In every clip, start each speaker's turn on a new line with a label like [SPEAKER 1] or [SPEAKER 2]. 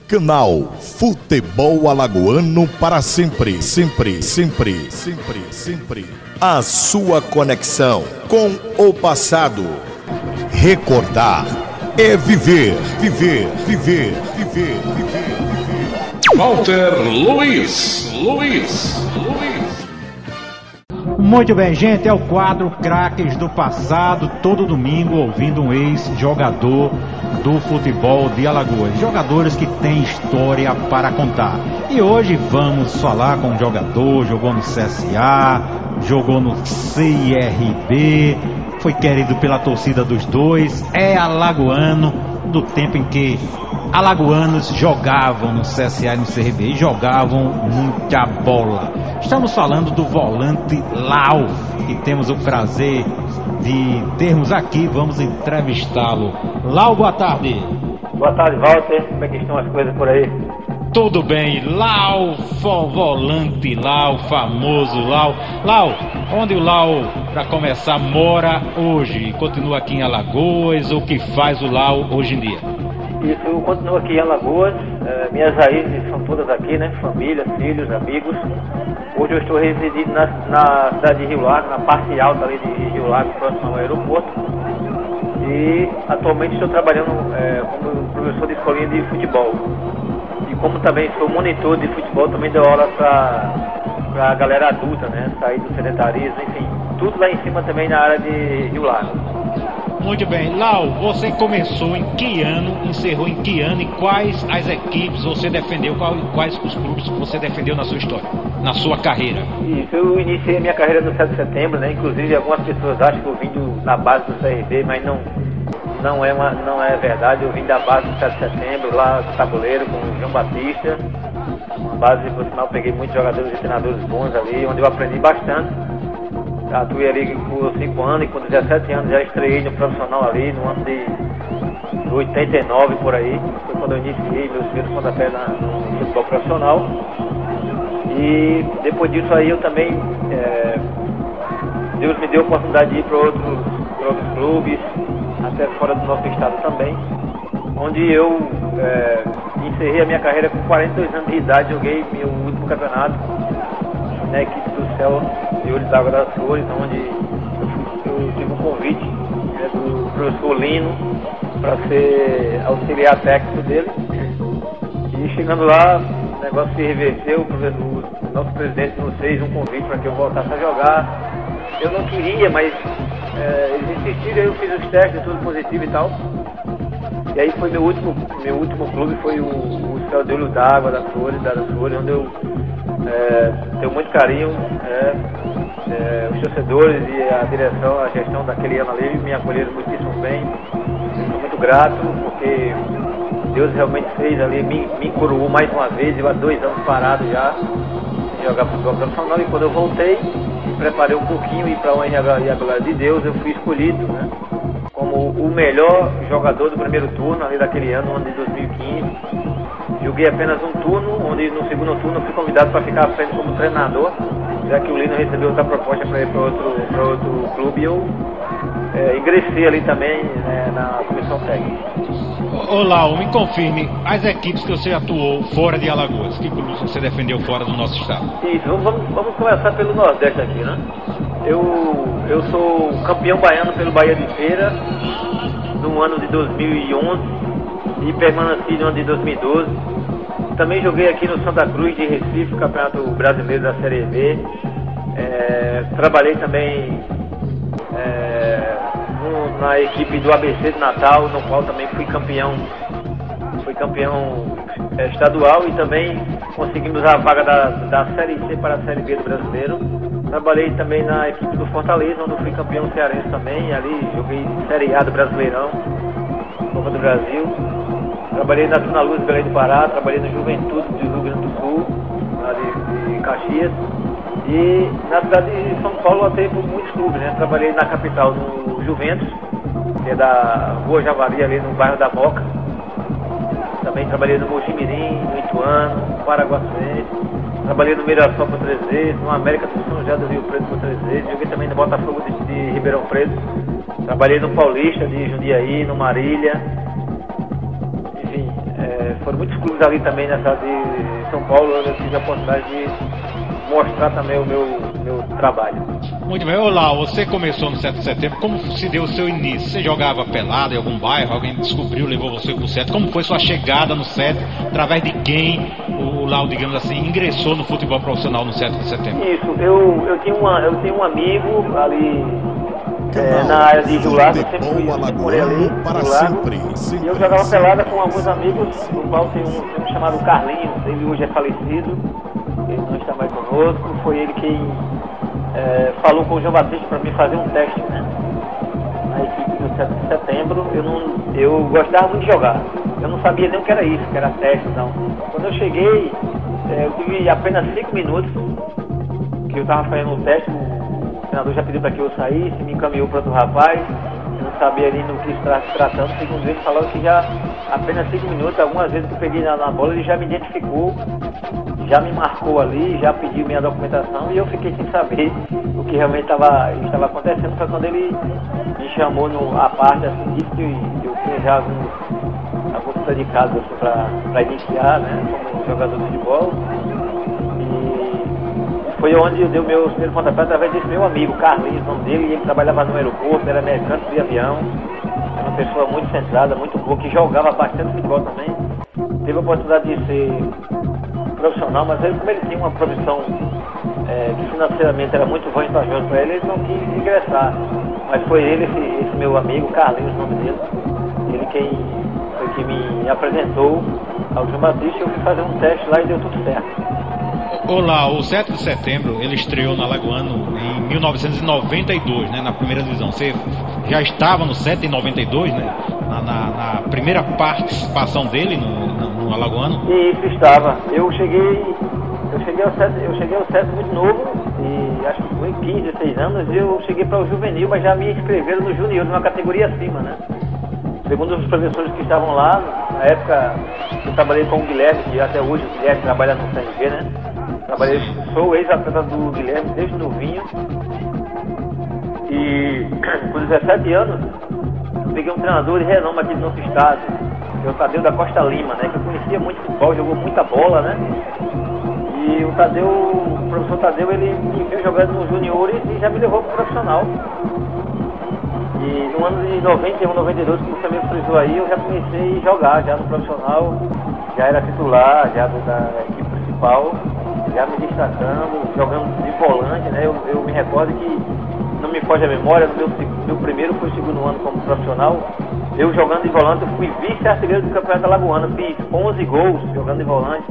[SPEAKER 1] Canal Futebol Alagoano para sempre, sempre, sempre, sempre, sempre. A sua conexão com o passado. Recordar é viver, viver, viver, viver, viver, viver.
[SPEAKER 2] Walter Luiz.
[SPEAKER 3] Muito bem, gente, é o quadro Craques do Passado, todo domingo ouvindo um ex-jogador do futebol de Alagoas, jogadores que têm história para contar. E hoje vamos falar com um jogador, jogou no CSA, jogou no CRB, foi querido pela torcida dos dois, é alagoano, do tempo em que alagoanos jogavam no CSA e no CRB, e jogavam muita bola. Estamos falando do volante Lau, e temos o prazer de termos aqui, vamos entrevistá-lo. Lau, boa tarde.
[SPEAKER 4] Boa tarde, Walter. Como é que estão as coisas por aí?
[SPEAKER 3] Tudo bem, Lau, volante Lau, famoso Lau. Lau, onde o Lau, para começar, mora hoje? Continua aqui em Alagoas? O que faz o Lau hoje em dia?
[SPEAKER 4] Isso, eu continuo aqui em Alagoas. Minhas raízes são todas aqui, né? Família, filhos, amigos. Hoje eu estou residindo na cidade de Rio Largo, na parte alta ali de Rio Largo, próximo ao aeroporto. E atualmente estou trabalhando como professor de escolinha de futebol. E como também sou monitor de futebol, também dou aula para a galera adulta, né? Sair do sedentarismo, enfim. Tudo lá em cima também na área de Rio Largo.
[SPEAKER 3] Muito bem, Lau, você começou em que ano, encerrou em que ano e quais as equipes você defendeu, quais os clubes você defendeu na sua história, na sua carreira?
[SPEAKER 4] Isso, eu iniciei a minha carreira no 7 de setembro, né? Inclusive algumas pessoas acham que eu vim na base do CRB, mas não é verdade. Eu vim da base do 7 de setembro, lá do Tabuleiro, com o João Batista. Uma base, por sinal, peguei muitos jogadores e treinadores bons ali, onde eu aprendi bastante. Atuei ali por 5 anos e com 17 anos já estreiei no profissional ali, no ano de 89 por aí. Foi quando eu iniciei meus primeiros pontapés no futebol profissional. E depois disso aí eu também, Deus me deu a oportunidade de ir para outros clubes, até fora do nosso estado também, onde eu encerrei a minha carreira com 42 anos de idade, joguei meu último campeonato na equipe do Céu de Olhos d'Água das Flores, onde eu tive um convite do professor Lino para ser auxiliar técnico dele. E chegando lá, o negócio se reverteu, o nosso presidente nos fez um convite para que eu voltasse a jogar. Eu não queria, mas eles insistiram, eu fiz os testes, tudo positivo e tal. E aí foi meu último clube, foi o Céu de Olhos d'Água das Flores, onde eu tenho muito carinho. Os torcedores e a direção, a gestão daquele ano ali me acolheram muitíssimo bem. Estou muito grato, porque Deus realmente fez ali, me coroou mais uma vez. Eu há 2 anos parado já em jogar futebol profissional, e quando eu voltei, me preparei um pouquinho e para honra e a glória de Deus, eu fui escolhido, né, como o melhor jogador do primeiro turno ali daquele ano de 2015. Joguei apenas um turno, onde no segundo turno eu fui convidado para ficar à frente como treinador, já que o Lino recebeu outra proposta para ir para outro clube, e eu ingressei ali também, na comissão técnica.
[SPEAKER 3] Ô Lau, me confirme, as equipes que você atuou fora de Alagoas, que clubes você defendeu fora do nosso estado?
[SPEAKER 4] Isso, vamos começar pelo Nordeste aqui, né? Eu sou campeão baiano pelo Bahia de Feira no ano de 2011 e permaneci no ano de 2012. Também joguei aqui no Santa Cruz de Recife, Campeonato Brasileiro da Série B. Trabalhei também na equipe do ABC de Natal, no qual também fui campeão estadual, e também conseguimos a vaga da Série C para a Série B do Brasileiro. Trabalhei também na equipe do Fortaleza, onde fui campeão cearense também. Ali joguei Série A do Brasileirão, Copa do Brasil. Trabalhei na Tuna Luz, Belém do Pará. Trabalhei no Juventude do Rio Grande do Sul, lá de Caxias. E na cidade de São Paulo atuei por muitos clubes, né? Trabalhei na capital no Juventus, que é da Rua Javari, ali no bairro da Moca. Também trabalhei no Mojimirim, no Ituano, no Paraguaçuense. Trabalhei no Mirassol por 3 vezes, no América do São José do Rio Preto por 3 vezes. Joguei também no Botafogo de Ribeirão Preto. Trabalhei no Paulista de Jundiaí, no Marília. Enfim, foram muitos clubes ali também nessa de São Paulo, eu tive a oportunidade de mostrar também o meu trabalho.
[SPEAKER 3] Muito bem. Olá, você começou no 7 de setembro, como se deu o seu início? Você jogava pelado em algum bairro, alguém descobriu, levou você pro 7? Como foi sua chegada no 7? Através de quem o Lau, digamos assim, ingressou no futebol profissional no 7 de setembro?
[SPEAKER 4] Isso, eu tenho um amigo ali na área de Rio Lago, eu sempre fui por ali,
[SPEAKER 1] para
[SPEAKER 4] do Lago,
[SPEAKER 1] sempre,
[SPEAKER 4] e eu jogava pelada com alguns amigos, o qual tem um chamado Carlinhos, ele hoje é falecido, ele não está mais conosco, foi ele quem falou com o João Batista para mim fazer um teste, né? Na equipe do 7 de setembro, eu gostava muito de jogar, eu não sabia nem o que era isso, que era teste, não. Quando eu cheguei, eu tive apenas 5 minutos que eu estava fazendo o teste, o treinador já pediu para que eu saísse, me encaminhou para outro rapaz, eu não sabia ali no que estava se tratando, segundo ele falou que já apenas 5 minutos, algumas vezes que eu peguei na bola, ele já me identificou, já me marcou ali, já pediu minha documentação e eu fiquei sem saber o que realmente estava acontecendo. Foi quando ele me chamou à parte, assim, disse que eu tinha já alguns predicados assim, para iniciar, né, como jogador de futebol. E foi onde eu dei o meu primeiro pontapé através desse meu amigo, Carlinhos, o nome dele, e ele trabalhava no aeroporto, era mecânico de avião, era uma pessoa muito centrada, muito boa, que jogava bastante futebol também. Teve a oportunidade de ser profissional, mas ele, como ele tinha uma profissão que financeiramente era muito vantajosa para ele, ele não quis ingressar. Mas foi ele, esse meu amigo, Carlinhos, o nome dele, ele foi quem me apresentou ao João Batista, eu fui fazer um teste lá e deu tudo certo.
[SPEAKER 3] Olá, o 7 de setembro ele estreou na Alagoano em 1992, né, na primeira divisão. Você já estava no 7 em 92, né, na primeira participação dele no Alagoano?
[SPEAKER 4] Isso, estava. Eu cheguei ao 7 muito novo, e acho que foi 15, 16 anos, e eu cheguei para o juvenil, mas já me inscreveram no junior, numa categoria acima, né? Segundo os professores que estavam lá, na época eu trabalhei com o Guilherme, que até hoje o Guilherme trabalha no CNG, né? Sou ex-atleta do Guilherme desde novinho, e com 17 anos eu peguei um treinador de renome aqui do nosso estado, que é o Tadeu da Costa Lima, né? Que eu conhecia muito futebol, jogou muita bola, né? E o professor Tadeu, ele me viu jogando nos juniores e já me levou para o profissional. E no ano de 91, 92, como você mesmo frisou aí, eu já comecei a jogar já no profissional, já era titular, já da equipe principal, já me destacando, jogando de volante, né? Eu me recordo que, não me foge a memória, no meu primeiro foi o segundo ano como profissional, eu jogando de volante, eu fui vice-artilheiro do Campeonato Alagoano, fiz 11 gols jogando de volante.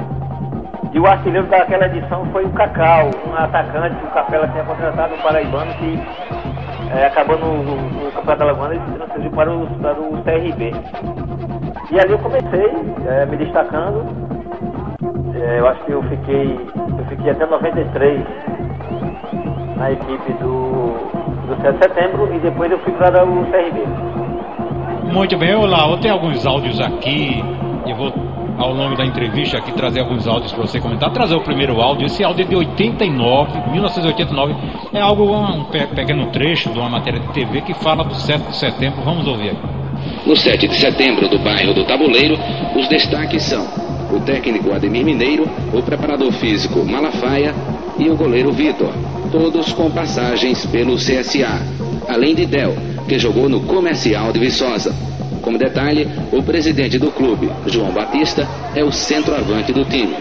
[SPEAKER 4] E o artilheiro daquela edição foi o Cacau, um atacante que o Capela tinha contratado, um paraibano, que acabou no Campeonato Alagoano e se transferiu para o CRB. E ali eu comecei me destacando, eu acho que eu fiquei até 93 na equipe do 7 de setembro e depois eu fui para o CRB.
[SPEAKER 3] Muito bem, olá, eu tenho alguns áudios aqui, eu vou ao longo da entrevista aqui trazer alguns áudios para você comentar. Trazer o primeiro áudio, esse áudio é de 1989, é um pequeno trecho de uma matéria de TV que fala do 7 de setembro, vamos ouvir aqui.
[SPEAKER 5] No 7 de setembro do bairro do Tabuleiro, os destaques são o técnico Ademir Mineiro, o preparador físico Malafaia e o goleiro Vitor, todos com passagens pelo CSA, além de Del, que jogou no Comercial de Viçosa. Como detalhe, o presidente do clube, João Batista, é o centroavante do time.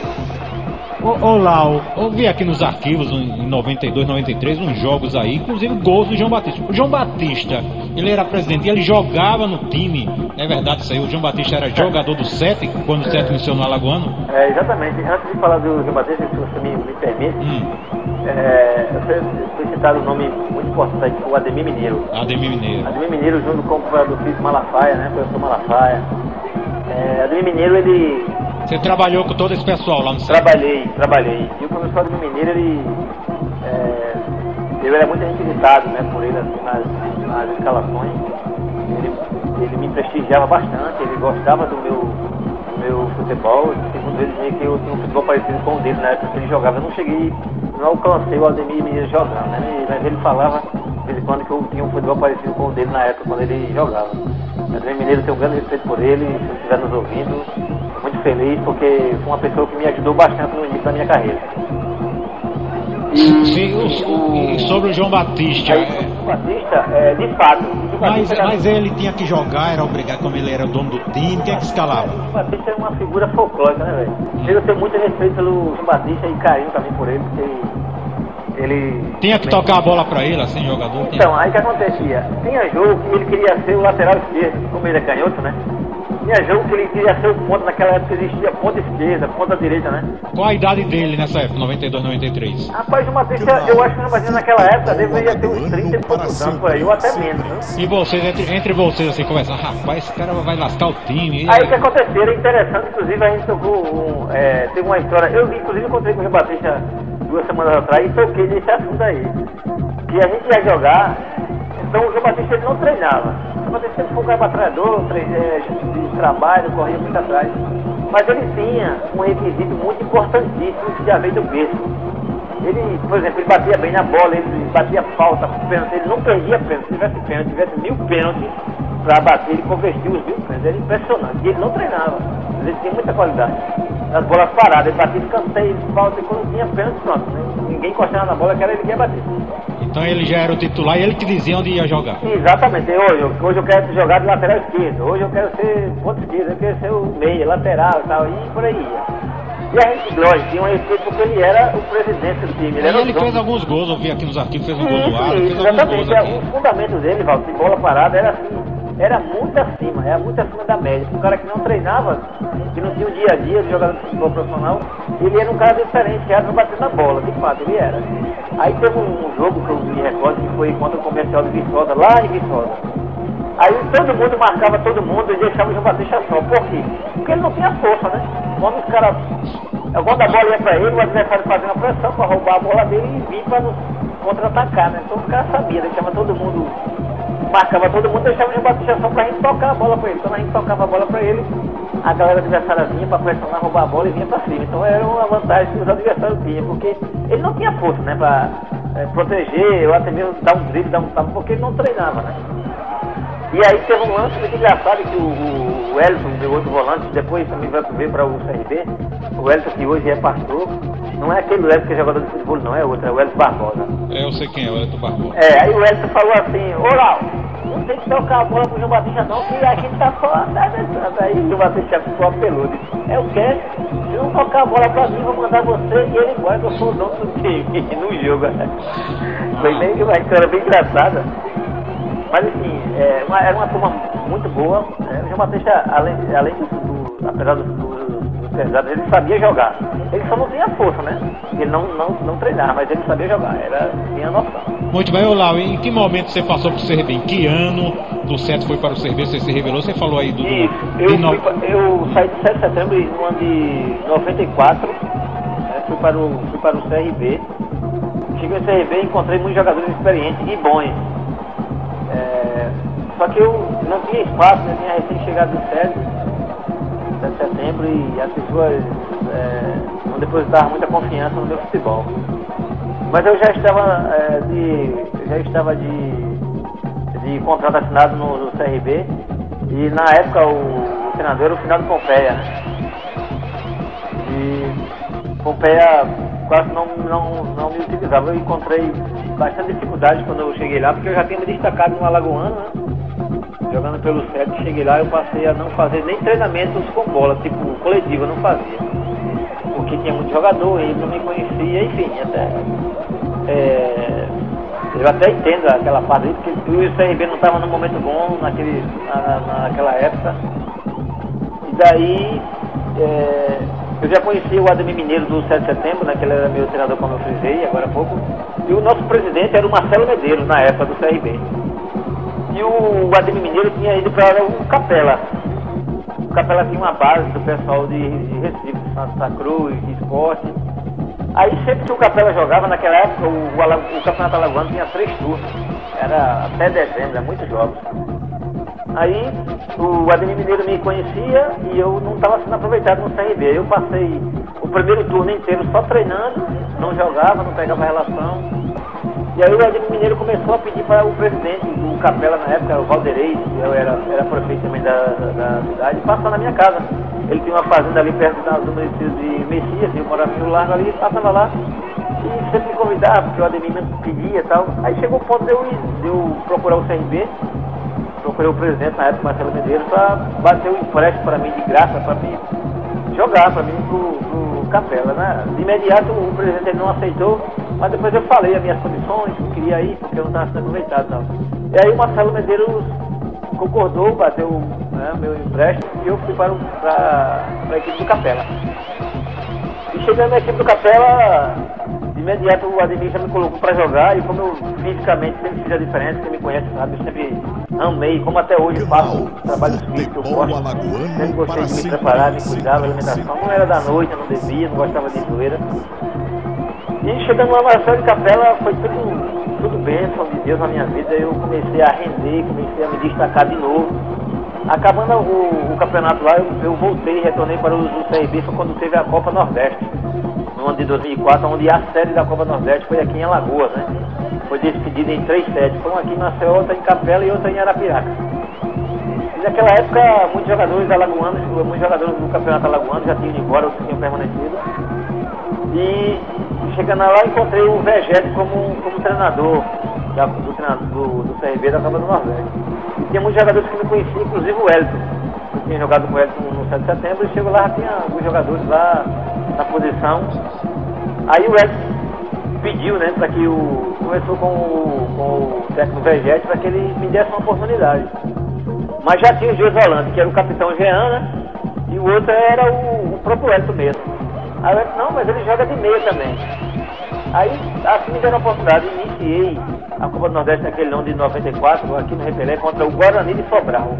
[SPEAKER 3] Lau, eu vi aqui nos arquivos em 92, 93 uns jogos aí, inclusive gols do João Batista. O João Batista, ele era presidente e ele jogava no time, é verdade isso aí? O João Batista era jogador do 7 quando o 7 iniciou no Alagoano?
[SPEAKER 4] Exatamente. Antes de falar do João Batista, se você me permite, foi citado um nome muito importante, o Ademir Mineiro.
[SPEAKER 3] Ademir Mineiro junto com o preparador físico Malafaia, né? Professor Malafaia. Ademir Mineiro, ele... Você trabalhou com todo esse pessoal lá no centro?
[SPEAKER 4] Trabalhei. E o professor Ademir Mineiro, ele era muito requisitado, né, por ele assim, nas escalações. Ele me prestigiava bastante, ele gostava do meu futebol. Segundo ele, dizia que eu tinha um futebol parecido com o dele na época que ele jogava. Eu não alcancei o Ademir Mineiro jogando, né? Mas ele falava de vez em quando que eu tinha um futebol parecido com o dele na época quando ele jogava. O Ademir Mineiro tem um grande respeito por ele, se ele estiver nos ouvindo, muito feliz, porque foi uma pessoa que me ajudou bastante no início da minha carreira.
[SPEAKER 3] E sobre o João Batista?
[SPEAKER 4] Aí, o João Batista, de fato...
[SPEAKER 3] Mas ele tinha que jogar, era obrigado, como ele era o dono do time, quem é que escalava?
[SPEAKER 4] O João Batista é uma figura folclórica, né, velho? Eu tenho muito respeito pelo João Batista e carinho também por ele, porque ele...
[SPEAKER 3] Tinha que tocar a bola pra ele, assim, jogador?
[SPEAKER 4] Então, aí o que acontecia? Tinha jogo que ele queria ser o lateral esquerdo, como ele é canhoto, né? Tinha jogo que ele queria ser o ponta, naquela época existia ponta esquerda, ponta direita, né?
[SPEAKER 3] Qual a idade dele nessa época, 92, 93?
[SPEAKER 4] Rapaz, o João Batista, eu acho que o João Batista naquela época deveria ter uns 30 e poucos anos por aí, ou até menos, né?
[SPEAKER 3] E vocês, entre vocês, assim, conversando, rapaz, esse cara vai lascar o time.
[SPEAKER 4] Aí o que aconteceu, era interessante, inclusive a gente tocou, teve uma história, eu inclusive encontrei com o João Batista 2 semanas atrás e toquei nesse assunto aí. Que a gente ia jogar, então o João Batista ele não treinava. O João Batista sempre foi um cara batalhador, de trabalho, corria muito atrás. Mas ele tinha um requisito muito importantíssimo que já veio do berço. Ele, por exemplo, ele batia bem na bola, ele batia falta, pênalti, ele não perdia pênalti. Se tivesse pênalti, tivesse 1000 pênaltis para bater, ele convertia os 1000 pênaltis. Era impressionante. E ele não treinava, mas ele tinha muita qualidade. Nas bolas paradas, ele batia escanteio, falta, e quando tinha pênalti, pronto. Né? Ninguém encostava na bola, que era ele que ia bater.
[SPEAKER 3] Então ele já era o titular e ele que dizia onde ia jogar.
[SPEAKER 4] Exatamente. Hoje eu quero jogar de lateral esquerdo, hoje eu quero ser ponto esquerdo, eu quero ser o meia, lateral e tal, e por aí ia. E a gente, lógico, tinha um respeito porque ele era o presidente do time.
[SPEAKER 3] Ele fez alguns gols, eu vi aqui nos arquivos, fez um gol do Alto, fez alguns gols aqui.
[SPEAKER 4] O fundamento dele, Valdo, de bola parada era assim, era muito acima da média. Um cara que não treinava, que não tinha o dia a dia de jogador de futebol profissional, ele era um cara diferenciado no bater na bola, de fato, ele era. Aí teve um jogo que eu me recordo que foi contra o Comercial de Viçosa, lá em Viçosa. Aí todo mundo marcava todo mundo e deixava o João Batista só. Por quê? Porque ele não tinha força, né? Quando os caras... Quando a bola ia pra ele, o adversário fazia uma pressão pra roubar a bola dele e vir pra nos contra-atacar, né? Então os caras sabiam, deixava todo mundo... Marcava todo mundo, deixava o João Batista só pra gente tocar a bola pra ele. Quando a gente tocava a bola pra ele, a galera adversária vinha pra pressionar, roubar a bola e vinha pra cima. Então era uma vantagem que os adversários tinham, porque ele não tinha força, né? Pra proteger ou até mesmo dar um drible, dar um tapa, porque ele não treinava, né? E aí teve um lance muito engraçado que o Elton, meu outro volante, depois também vai ver para o CRB, o Elton que hoje é pastor, não é aquele Elton que é jogador de futebol, não é outro, é o Elton Barbosa.
[SPEAKER 3] Eu sei quem é, o Elton Barbosa.
[SPEAKER 4] Aí o Elton falou assim, ô Lau, não tem que tocar a bola pro João Batista não, que a gente tá só atravessando. Aí o João Batista ficou apelou, disse, eu quero, se não tocar a bola pra mim, vou mandar você e ele embora, que eu sou o dono do time, no jogo. Foi meio uma história bem engraçada. Mas assim, era uma turma muito boa. O João Batista, além apesar dos pesados, ele sabia jogar. Ele só não tinha força, né? Ele não treinava, mas ele sabia jogar, tinha noção.
[SPEAKER 3] Muito bem, Lau, em que momento você passou para o CRB? Em que ano do 7 foi para o CRB? Você se revelou? Você falou aí do...
[SPEAKER 4] Isso, eu saí de 7 de setembro no ano de 94, fui para o CRB. Cheguei no CRB e encontrei muitos jogadores experientes e bons. Só que eu não tinha espaço, né? Tinha recém-chegado do 7 de setembro e as pessoas não depositavam muita confiança no meu futebol. Mas eu já estava de contrato assinado no CRB e na época o treinador era o Finado Pompeia, né? E Pompeia quase não me utilizava. Eu encontrei bastante dificuldade quando eu cheguei lá, porque eu já tinha me destacado no Alagoano, né? Jogando pelo 7, cheguei lá, eu passei a não fazer nem treinamentos com bola, tipo coletivo, eu não fazia. Porque tinha muito jogador, ele não me conhecia, enfim, eu até entendo aquela parte, porque o CRB não estava num momento bom naquela época. E daí, eu já conhecia o Ademir Mineiro do 7 de setembro, né, que ele era meu treinador, como eu frisei agora há pouco. E o nosso presidente era o Marcelo Medeiros, na época do CRB. E o Ademir Mineiro tinha ido para o Capela. O Capela tinha uma base do pessoal de Recife, de Santa Cruz, de esporte. Aí sempre que o Capela jogava, naquela época, o Campeonato Alagoano tinha 3 turnos. Era até dezembro, muitos jogos. Aí o Ademir Mineiro me conhecia e eu não estava sendo aproveitado no CRB. Eu passei o primeiro turno inteiro só treinando, não jogava, não pegava relação. E aí o Ademir Mineiro começou a pedir para o presidente do Capela na época, o Valderei, eu era prefeito também da cidade, passar na minha casa. ele tinha uma fazenda ali perto do município de Messias, eu morava no Largo ali, passava lá e sempre me convidava, porque o Ademir me pedia e tal. Aí chegou o ponto de eu procurar o CRB, procurei o presidente na época, Marcelo Medeiros, para bater o empréstimo para mim de graça, para mim jogar, para mim pro Capela, né? De imediato o presidente ele não aceitou, mas depois eu falei as minhas condições, que eu queria ir, porque eu não estava sendo aproveitado e tal. E aí o Marcelo Medeiros concordou, bateu, né, meu empréstimo e eu fui para a equipe do Capela. E chegando na equipe do Capela, de imediato o Ademir já me colocou para jogar e como eu fisicamente sempre fiz a diferença, quem me conhece sabe, eu sempre amei, como até hoje faço trabalhos físicos, eu gosto, sempre gostei de me preparar, me cuidar, a alimentação não era da noite, eu não bebia, não gostava de zoeira. E chegando lá na Marcelo de Capela foi tudo bênção de Deus na minha vida, eu comecei a render, comecei a me destacar de novo. Acabando o campeonato lá, eu voltei, retornei para o CRB, foi quando teve a Copa Nordeste, no ano de 2004, onde a sede da Copa Nordeste foi aqui em Alagoas, né? Foi dividida em 3 sedes, uma aqui em Maceió, outra em Capela e outra em Arapiraca. E naquela época, muitos jogadores alagoanos, muitos jogadores do campeonato alagoano já tinham ido embora, outros tinham permanecido. E chegando lá, encontrei o Vegete como treinador do CRB da Copa do Nordeste. E tinha muitos jogadores que me conheciam, inclusive o Elton. Eu tinha jogado com o Elton no 7 de setembro e chego lá, já tinha alguns jogadores lá na posição. Aí o Elton pediu, né, para que conversou com o técnico Vegete para que ele me desse uma oportunidade. Mas já tinha o José Holanda, que era o capitão Jean, né, e o outro era o próprio Elton mesmo. Aí eu disse, não, mas ele joga de meia também. Aí, assim me deram a oportunidade, iniciei a Copa do Nordeste naquele ano de 94, aqui no Repelé, contra o Guarani de Sobral,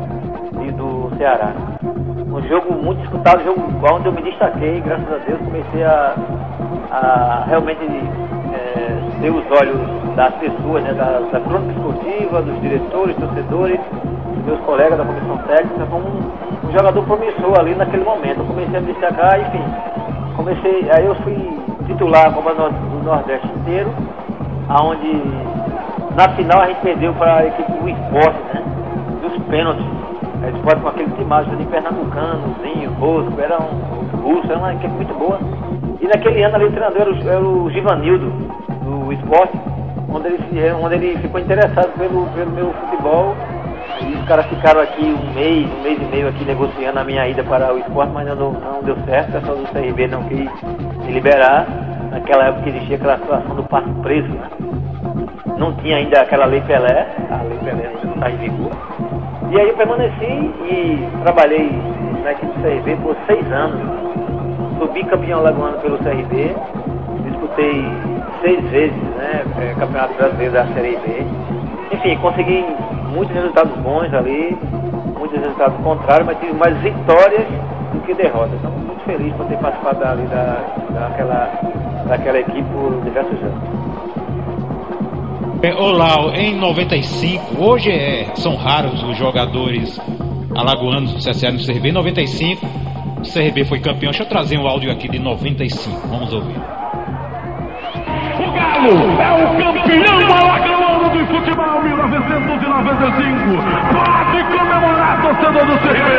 [SPEAKER 4] do Ceará. Um jogo muito disputado, um jogo onde eu me destaquei, graças a Deus, comecei a realmente ter os olhos das pessoas, né, da crônica esportiva, dos diretores, torcedores, meus colegas da comissão técnica, como um jogador promissor ali naquele momento. Eu comecei a me destacar, enfim, aí eu fui titular a Copa do Nordeste inteiro, aonde na final a gente perdeu para a equipe do Esporte, né, dos pênaltis. A Esporte com aquele timaço de Pernambucano, Zinho, Bosco, era uma equipe muito boa. E naquele ano ali o treinador era o Givanildo, do Esporte, onde ele ficou interessado pelo meu futebol. E os caras ficaram aqui um mês e meio aqui negociando a minha ida para o Esporte, mas não deu certo, o pessoal do CRB não quis me liberar. Naquela época existia aquela situação do passe preço, né? Não tinha ainda aquela Lei Pelé, a Lei Pelé ainda não está em vigor. E aí eu permaneci e trabalhei na equipe do CRB por 6 anos. Subi campeão alagoano pelo CRB, disputei 6 vezes, né, Campeonato Brasileiro da Série B. Enfim, consegui muitos resultados bons ali, muitos resultados contrários, mas tive mais vitórias do que derrotas. Então, muito feliz por ter participado ali daquela equipe por diversos anos.
[SPEAKER 3] Olá, em 95, hoje são raros os jogadores alagoanos do CSA no CRB. Em 95, o CRB foi campeão. Deixa eu trazer um áudio aqui de 95, vamos ouvir.
[SPEAKER 2] O Galo é o campeão alagoano do futebol 1995. Pode comemorar, torcedor do CRB.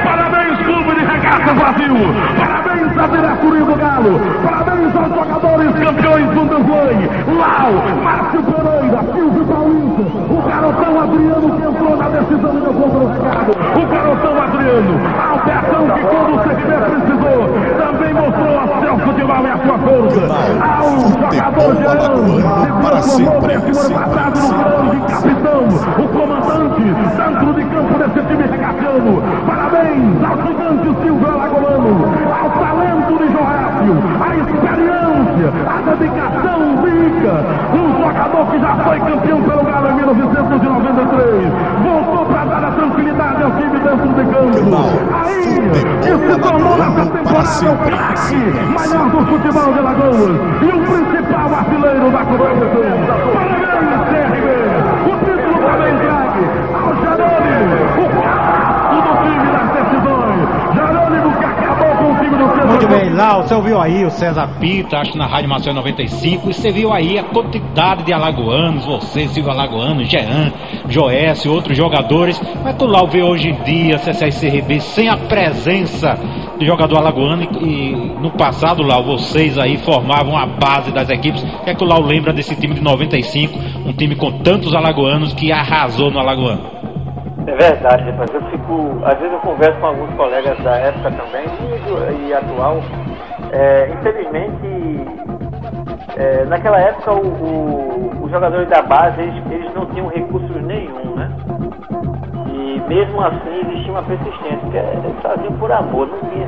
[SPEAKER 2] Parabéns, Clube de Regatas Brasil. Parabéns à diretoria do Galo. Parabéns aos jogadores campeões do Bundesliga. Lau, Márcio Pereira, Silvio Paulista, o garotão Adriano que entrou na decisão e levou para o recado. O garotão Adriano, Albertão que quando o CRB precisou, também mostrou a seu futebol e a sua força. Ao jogador Jean,
[SPEAKER 1] para sempre,
[SPEAKER 2] passado no plano de capitão, o comandante dentro de campo desse time regateano. Parabéns ao gigante Silvio Alagoano, ao talento de Joécio, a experiência, a dedicação rica. Um jogador que já foi campeão pelo Galo em 1993, voltou para dar a tranquilidade ao time dentro de campo. Aí, se tornou nessa temporada o craque maior do futebol de Alagoas e o principal artilheiro da competição. Parabéns, CRB! O título também entregue ao Jerônimo, o craque do time das decisões. Jerônimo que acabou com o time do César.
[SPEAKER 3] Muito bem, Lau, você ouviu aí o César Pita, acho na Rádio Maceió 95, e você viu aí a quantidade de alagoanos, você, Silvio Alagoano, Jean, Joécio, outros jogadores. Mas tu, Lau, vê hoje em dia CSA e CRB sem a presença de jogador alagoano e no passado, Lau, vocês aí formavam a base das equipes. O que é que o Lau lembra desse time de 95, um time com tantos alagoanos que arrasou no Alagoano?
[SPEAKER 4] É verdade, rapaz. Às vezes eu converso com alguns colegas da época também e atual. Infelizmente, naquela época os jogadores da base eles não tinham recursos nenhum, né? E mesmo assim existia uma persistência, porque eles faziam por amor, não tinha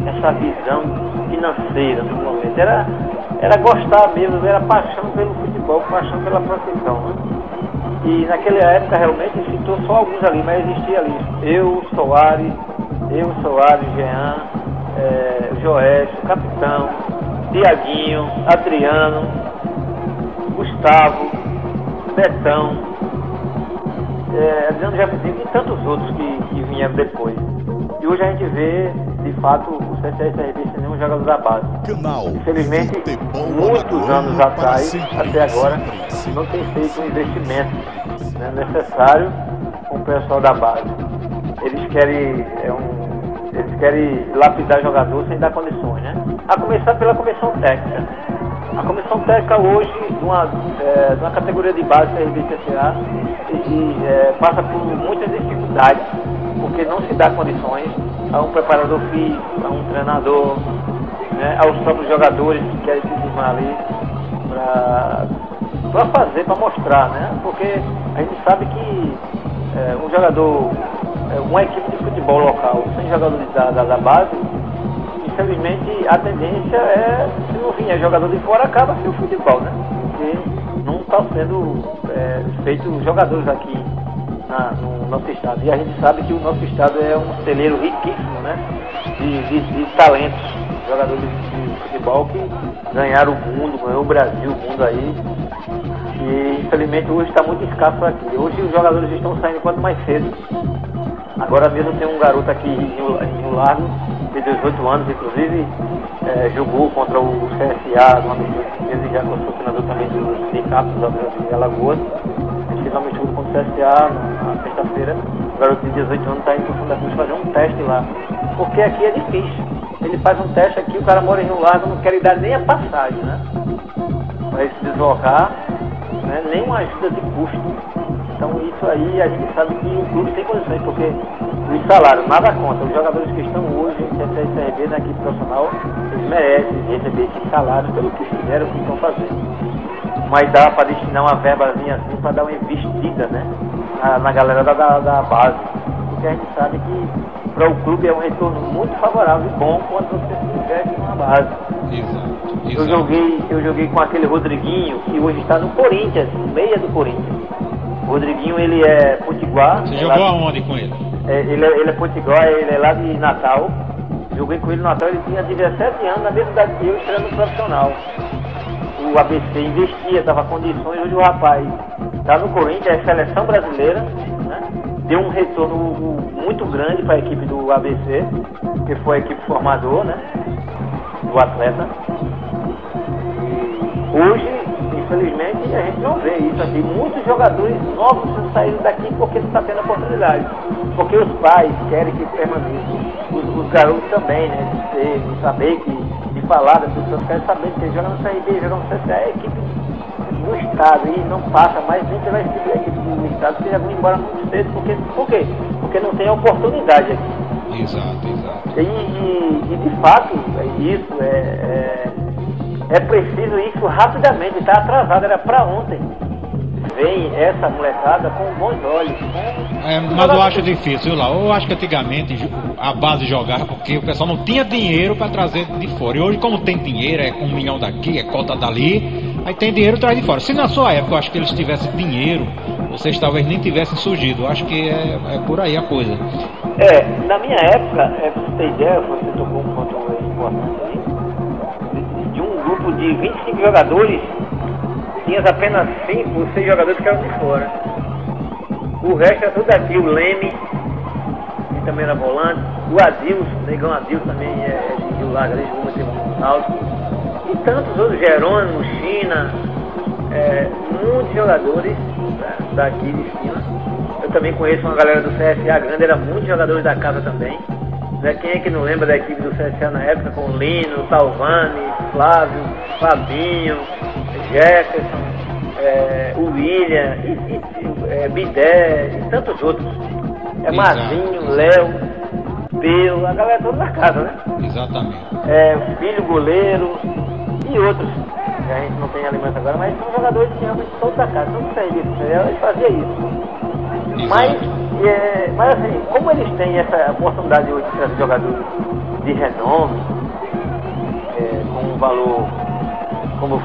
[SPEAKER 4] essa visão financeira no momento. Era gostar mesmo, era paixão pelo futebol, paixão pela profissão, né? E naquela época realmente citou só alguns ali, mas existia ali eu, Soares, Jean, Joécio, Capitão, Tiaguinho, Adriano, Gustavo, Betão, Adriano Jefferson e tantos outros que vieram depois. E hoje a gente vê, de fato, o CSA e CRB sem nenhum jogador da base. Infelizmente, muitos anos atrás, até agora, não tem feito um investimento, né, necessário com o pessoal da base. Eles querem lapidar jogador sem dar condições, né? A começar pela comissão técnica. A comissão técnica hoje, numa categoria de base CRB e CSA, passa por muitas dificuldades, porque não se dá condições a um preparador físico, a um treinador, né, aos próprios jogadores que querem se firmar ali para mostrar, né? Porque a gente sabe que um jogador, uma equipe de futebol local sem jogadores da base, infelizmente a tendência se não vier jogador de fora, acaba sem o futebol, né? Porque não estão sendo feitos jogadores aqui no nosso estado. E a gente sabe que o nosso estado é um celeiro riquíssimo, né? De talentos, jogadores de futebol que ganharam o mundo, ganhou o Brasil, o mundo aí. E infelizmente hoje está muito escasso aqui. Hoje os jogadores estão saindo quanto mais cedo. Agora mesmo tem um garoto aqui em Rio Largo, de 18 anos, inclusive, jogou contra o CSA, ele já foi treinador também do sindicato de Alagoas. Finalmente jogou contra o CSA na sexta-feira. O garoto de 18 anos está indo para o Fundo da Cruz fazer um teste lá. Porque aqui é difícil. Ele faz um teste aqui, o cara mora em Rio Largo, não quer lhe dar nem a passagem, né? Para ele se deslocar, né? Nem uma ajuda de custo. Então isso aí a gente sabe que o clube tem condições, porque os salários, nada conta. Os jogadores que estão hoje em CSA e CRB na equipe profissional, eles merecem receber esses salários pelo que fizeram, o que estão fazendo. Mas dá para destinar uma verbazinha assim para dar uma investida, né, na galera da base. Porque a gente sabe que para o clube é um retorno muito favorável e bom quando você se investe numa base. Exato. Eu joguei com aquele Rodriguinho, que hoje está no Corinthians, meia do Corinthians. O Rodriguinho, ele é potiguar.
[SPEAKER 3] Você jogou aonde com ele?
[SPEAKER 4] Ele é potiguar, ele é lá de Natal. Joguei com ele no Natal, ele tinha 17 anos, na mesma idade que eu, estreando no profissional. O ABC investia, dava condições, hoje o rapaz está no Corinthians, é seleção brasileira, né? Deu um retorno muito grande para a equipe do ABC, que foi a equipe formador, né, do atleta. E hoje, infelizmente, a gente não vê isso aqui. Muitos jogadores novos saíram daqui porque não está tendo oportunidade. Porque os pais querem que permaneçam. Os garotos também, né? De saber de falar, das pessoas querem saber que joga no CRB, joga no CSA, é a equipe do estado e não passa mais nem pela equipe do estado, porque já vão embora muito cedo. Por quê? Porque não tem oportunidade aqui.
[SPEAKER 3] Exato.
[SPEAKER 4] E de fato, isso é preciso isso rapidamente, está atrasado, era para ontem. Vem essa molecada com bons olhos.
[SPEAKER 3] Mas eu acho difícil, lá. Eu acho que antigamente a base jogava porque o pessoal não tinha dinheiro para trazer de fora. E hoje, como tem dinheiro, é 1 milhão daqui, é cota dali, aí tem dinheiro, traz de fora. Se na sua época eu acho que eles tivessem dinheiro, vocês talvez nem tivessem surgido. Eu acho que é por aí a coisa.
[SPEAKER 4] Na minha época, pra você ter ideia, você tocou um ponto importante aí. De um grupo de 25 jogadores, tinha apenas 5 ou 6 jogadores que eram de fora. O resto era tudo aqui. O Leme, que também era volante. O Adilson, o Negão Adilson também é de Rio Largo, de Roma, Náutico. E tantos outros, Jerônimo, China, muitos jogadores daqui de cima. Eu também conheço uma galera do CSA grande, era muitos jogadores da casa também. Né? Quem é que não lembra da equipe do CSA na época, com Lino, Talvani, Flávio, Fabinho, Jefferson, o William, Bidé e tantos outros. Mazinho, Léo, Peu, a galera toda da casa, né?
[SPEAKER 3] Exatamente.
[SPEAKER 4] Filho, goleiro e outros. A gente não tem alimento agora, mas são jogadores que realmente todos da casa, todos serviços, eles faziam isso. Mas assim, como eles têm essa oportunidade hoje de trazer jogadores de renome, com um valor, como eu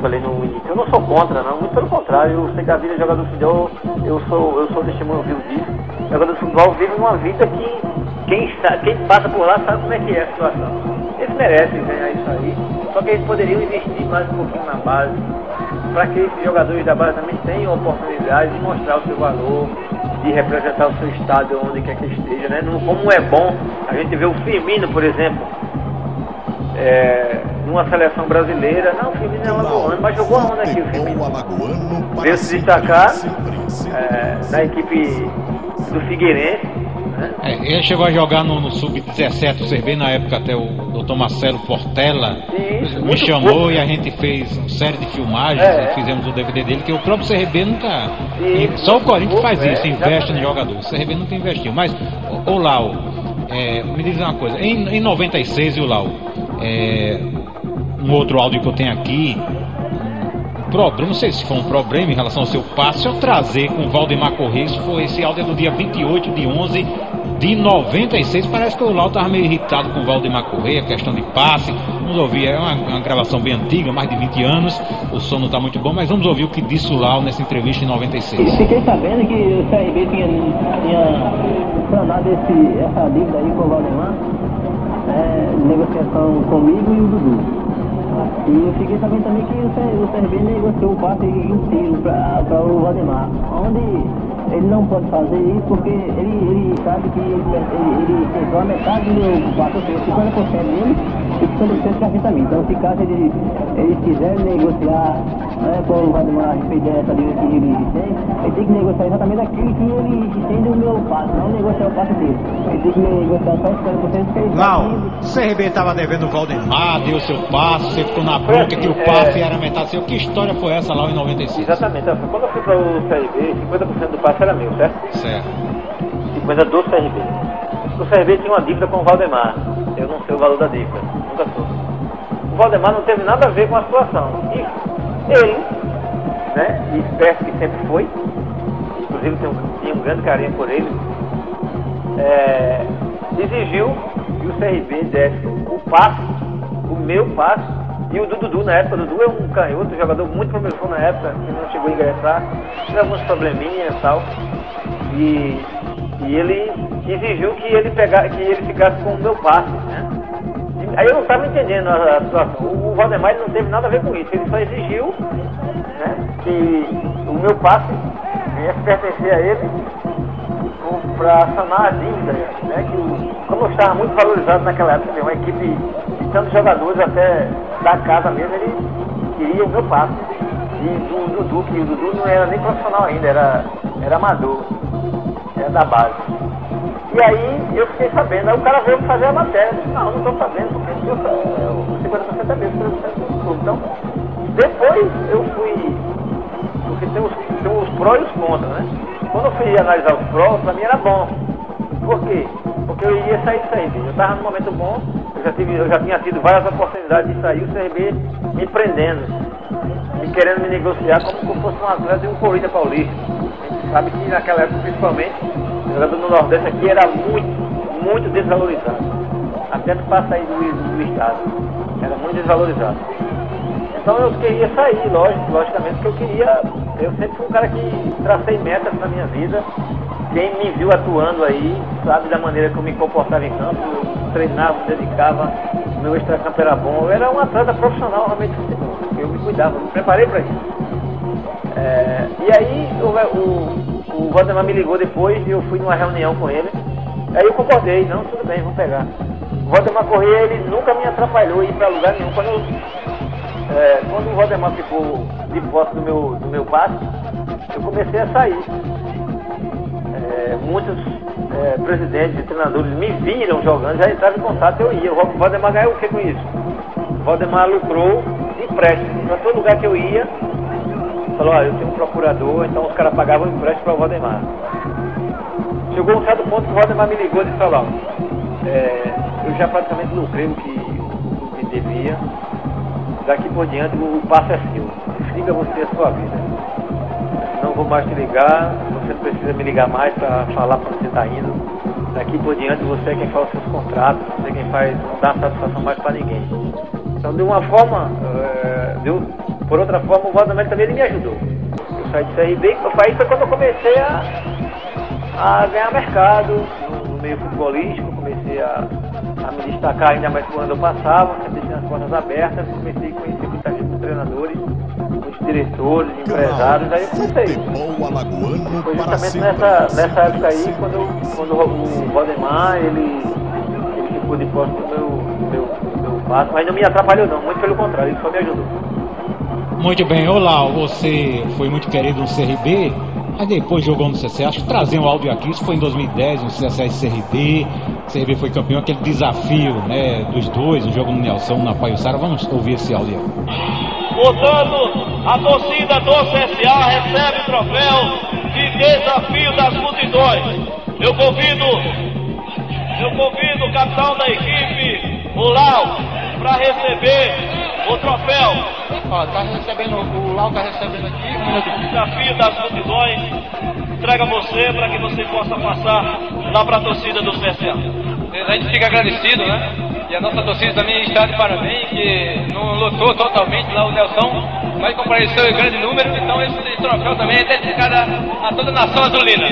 [SPEAKER 4] falei no início, eu não sou contra, não, muito pelo contrário, eu sei que a vida de jogador de futebol, eu sou testemunho vivo disso. O jogador de futebol vive uma vida que quem passa por lá sabe como é que é a situação. Eles merecem ganhar isso aí, só que eles poderiam investir mais um pouquinho na base, para que esses jogadores da base também tenham a oportunidade de mostrar o seu valor, de representar o seu estado onde quer que esteja, né? Como é bom a gente ver o Firmino, por exemplo, numa seleção brasileira. Não, o Firmino é alagoano, mas jogou aonde aqui o Firmino? Veio se destacar na equipe do Figueirense, né?
[SPEAKER 3] Ele chegou a jogar no Sub-17 do CRB, na época até o Dr. Marcelo Portela me chamou pouco. E a gente fez uma série de filmagens, fizemos o DVD dele, que o próprio CRB nunca... Só o Corinthians faz isso, investe no jogador. O CRB nunca investiu. Mas, ô Lau, me diz uma coisa, em 96, e o Lau, um outro áudio que eu tenho aqui, problema, não sei se foi um problema em relação ao seu passe, eu trazer com o Valdemar Correia, esse áudio é do dia 28 de 11 de 96, parece que o Lau estava meio irritado com o Valdemar Correia, questão de passe, vamos ouvir, é uma gravação bem antiga, mais de 20 anos, o som não está muito bom, mas vamos ouvir o que disse o Lau nessa entrevista em 96.
[SPEAKER 6] Fiquei sabendo que o CRB tinha sanado essa dívida aí com o Valdemar, negociação comigo e o Dudu. E eu fiquei sabendo também que o CRB negociou o passe inteiro para o Valdemar, onde ele não pode fazer isso porque ele sabe que ele pegou a metade do meu passe, ou seja, 50% dele e 50% para também. Então, se caso eles quiserem negociar com o Valdemar a respeito dessa dívida que ele tem que negociar exatamente aquilo que ele tem do meu passe, não negociar o passe dele. Ele tem que negociar só 50% que ele
[SPEAKER 3] Lau, o CRB estava devendo o Valdemar, deu seu passe, você ficou na bronca que o passe era metade seu. Que história foi essa lá em 96?
[SPEAKER 4] Exatamente, quando eu fui para o CRB, 50% do passe era meu, certo?
[SPEAKER 3] Certo.
[SPEAKER 4] 50% do CRB. O CRB tinha uma dívida com o Valdemar. Eu não sei o valor da dívida, nunca soube. O Valdemar não teve nada a ver com a situação. E ele, né, e esperto que sempre foi, inclusive tinha um grande carinho por ele, exigiu que o CRB desse o passe, o meu passe, e o do Dudu na época. O Dudu é um canhoto, jogador muito promissor na época, que não chegou a ingressar, teve alguns probleminhas e tal, e ele exigiu que ele ficasse com o meu passe, né? Aí eu não estava entendendo a situação. O Valdemar não teve nada a ver com isso, ele só exigiu, né, que o meu passe viesse pertencer a ele para sanar a dívida, né, que como eu estava muito valorizado naquela época, uma equipe de tantos jogadores até da casa mesmo, ele queria o meu passe. E o Dudu não era nem profissional ainda, era amador, era da base. E aí eu fiquei sabendo, aí o cara veio fazer a matéria, eu disse, não estou sabendo, porque o 50% é mesmo, 50% do clube. Então, depois eu fui, porque tem os prós e os contras, né? Quando eu fui analisar os prós, pra mim era bom. Por quê? Porque eu iria sair do CRB. Eu estava num momento bom, eu já tinha tido várias oportunidades de sair, o CRB me prendendo, me querendo me negociar como se eu fosse um atleta de um Corinthians Paulista. A gente sabe que naquela época, principalmente, o jogador no Nordeste aqui era muito, muito desvalorizado. Até para sair do estado. Era muito desvalorizado. Então eu queria sair, logicamente, porque eu sempre fui um cara que tracei metas na minha vida. Quem me viu atuando aí, sabe da maneira que eu me comportava em campo, eu treinava, me dedicava, meu extracampo era bom, eu era um atleta profissional realmente de futebol, eu me cuidava, eu me preparei para isso. E aí o Valdemar me ligou depois e eu fui numa reunião com ele, aí eu concordei, não, tudo bem, vamos pegar. O Valdemar Correia, ele nunca me atrapalhou em ir para lugar nenhum. Quando o Valdemar ficou de posse do meu passe, eu comecei a sair. muitos presidentes e treinadores me viram jogando, já entravam em contato, eu ia. O Valdemar ganhou o que com isso? O Valdemar lucrou de empréstimo. Para todo lugar que eu ia, falou, eu tenho um procurador, então os caras pagavam empréstimo para o Valdemar. Chegou um certo ponto que o Valdemar me ligou e disse, eu já praticamente lucrei o que devia. Daqui por diante o passo é seu. Siga você a sua vida. Não vou mais te ligar, você não precisa me ligar mais para falar para onde você está indo. Daqui por diante você é quem faz os seus contratos, você é quem faz, não dá satisfação mais para ninguém. Então de uma forma, por outra forma o Valdemar também me ajudou. Eu saí de CRB, aí foi quando eu comecei a ganhar mercado no meio futebolístico, comecei a me destacar ainda mais quando eu passava, sempre tinha as portas abertas, comecei a conhecer muita gente, treinadores, muitos diretores, empresários, aí eu comecei. Foi justamente nessa época aí, quando o Valdemar, ele ficou de posse do meu passo, mas não me atrapalhou não, muito pelo contrário, ele só me ajudou.
[SPEAKER 3] Muito bem, olá, você foi muito querido no CRB, mas depois jogou no CSA, acho que trazer um áudio aqui, isso foi em 2010, no CSA e CRB, o CRB foi campeão, aquele desafio, né, dos dois, o jogo no Nelson, na Paiuçara, vamos ouvir esse áudio aí.
[SPEAKER 7] Portanto, a torcida do CSA recebe o troféu de desafio das multidões. Eu convido o capitão da equipe, o Lau, para receber o troféu.
[SPEAKER 8] Tá recebendo, o Lau tá recebendo aqui,
[SPEAKER 7] o desafio das multidões. Entrega você para que você possa passar lá para a torcida do CSA.
[SPEAKER 8] A gente fica agradecido, né? E a nossa torcida também está de parabéns, que não lotou totalmente lá o Nelson, mas compareceu em grande número, então esse troféu também é dedicado a toda a nação azulina.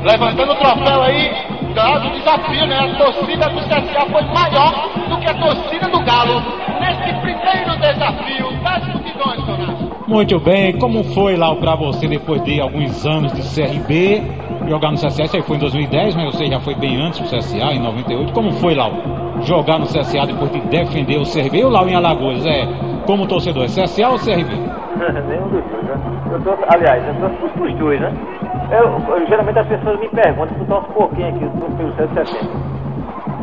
[SPEAKER 9] Levantando o troféu aí, dado o desafio, né? A torcida do CSA foi maior do que a torcida do Galo nesse primeiro desafio das multidões, Donato.
[SPEAKER 3] Muito bem, como foi lá para você depois de alguns anos de CRB, jogar no CSA, isso aí foi em 2010, mas você já foi bem antes do CSA, em 98, como foi lá jogar no CSA depois de defender o CRB e o Lau em Alagoas, como torcedor, é CSA ou CRB?
[SPEAKER 4] Nenhum dos dois, né? Eu torço pros dois, né? Geralmente as pessoas me perguntam se eu torço por quem aqui, eu torço pelo 7 de setembro.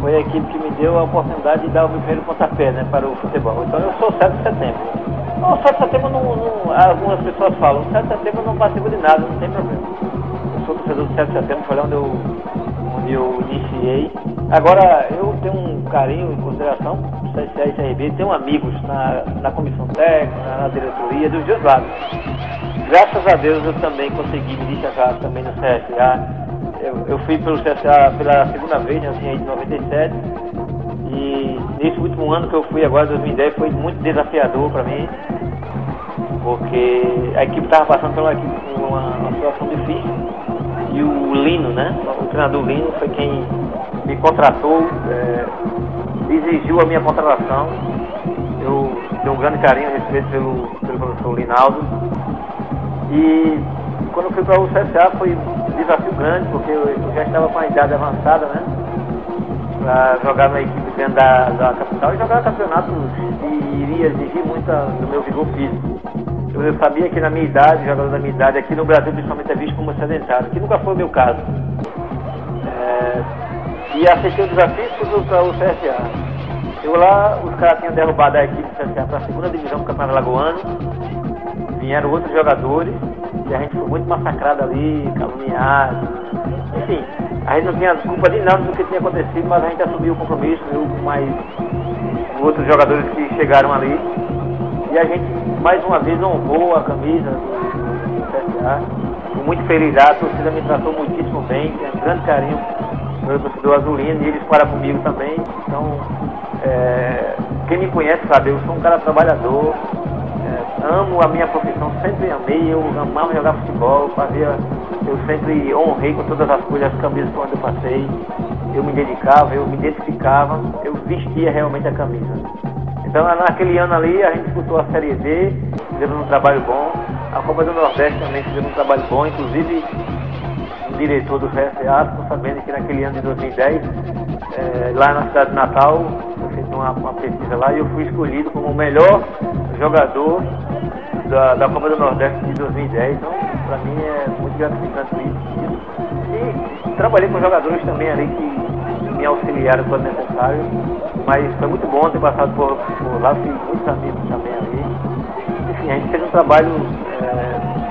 [SPEAKER 4] Foi a equipe que me deu a oportunidade de dar o meu primeiro pontapé, né, para o futebol. Então eu sou 7 de setembro. O 7 de setembro algumas pessoas falam, o 7 de setembro não participo de nada, não tem problema. Eu sou torcedor do 7 de setembro, foi lá onde eu iniciei. Agora, eu tenho um carinho e consideração do CSA e CRB, tenho amigos na comissão técnica, na diretoria, dos dois lados. Graças a Deus eu também consegui me destacar também no CSA. Eu fui pelo CSA pela segunda vez, eu tinha ido em 97. E nesse último ano que eu fui agora, 2010, foi muito desafiador para mim. Porque a equipe estava passando por uma situação difícil. E o Lino, né? O treinador Lino foi quem me contratou, exigiu a minha contratação. Eu tenho um grande carinho e respeito pelo professor Linaldo. E quando eu fui para o CSA foi um desafio grande, porque eu já estava com a idade avançada, né? Para jogar na equipe dentro da capital e jogar campeonatos que iria exigir muito do meu vigor físico. Eu sabia que na minha idade, jogador da minha idade, aqui no Brasil principalmente é visto como sedentário, que nunca foi o meu caso. E aceitei o desafio e fui para o CSA. Eu lá, os caras tinham derrubado a equipe do CSA para a segunda divisão do Campeonato Alagoano. Vieram outros jogadores e a gente foi muito massacrado ali, caluniado. Enfim, a gente não tinha culpa de nada do que tinha acontecido, mas a gente assumiu o compromisso, eu com mais outros jogadores que chegaram ali. E a gente, mais uma vez, honrou a camisa do CSA. Fui muito feliz lá, a torcida me tratou muitíssimo bem, tenho um grande carinho pelo torcedor azulino e eles param comigo também. Então, quem me conhece sabe, eu sou um cara trabalhador. Amo a minha profissão, sempre amei, eu amava jogar futebol, eu sempre honrei com todas as coisas, as camisas por onde eu passei, eu me dedicava, eu me identificava, eu vestia realmente a camisa. Então naquele ano ali a gente disputou a Série D, fizemos um trabalho bom, a Copa do Nordeste também fizemos um trabalho bom, inclusive o diretor do CSA ficou sabendo que naquele ano de 2010, lá na cidade de Natal, eu fiz uma pesquisa lá e eu fui escolhido como o melhor jogador da Copa do Nordeste de 2010, então para mim é muito gratificante isso. E trabalhei com jogadores também ali que me auxiliaram quando necessário, mas foi muito bom ter passado por lá, fiz muitos amigos também ali. Enfim, a gente fez um trabalho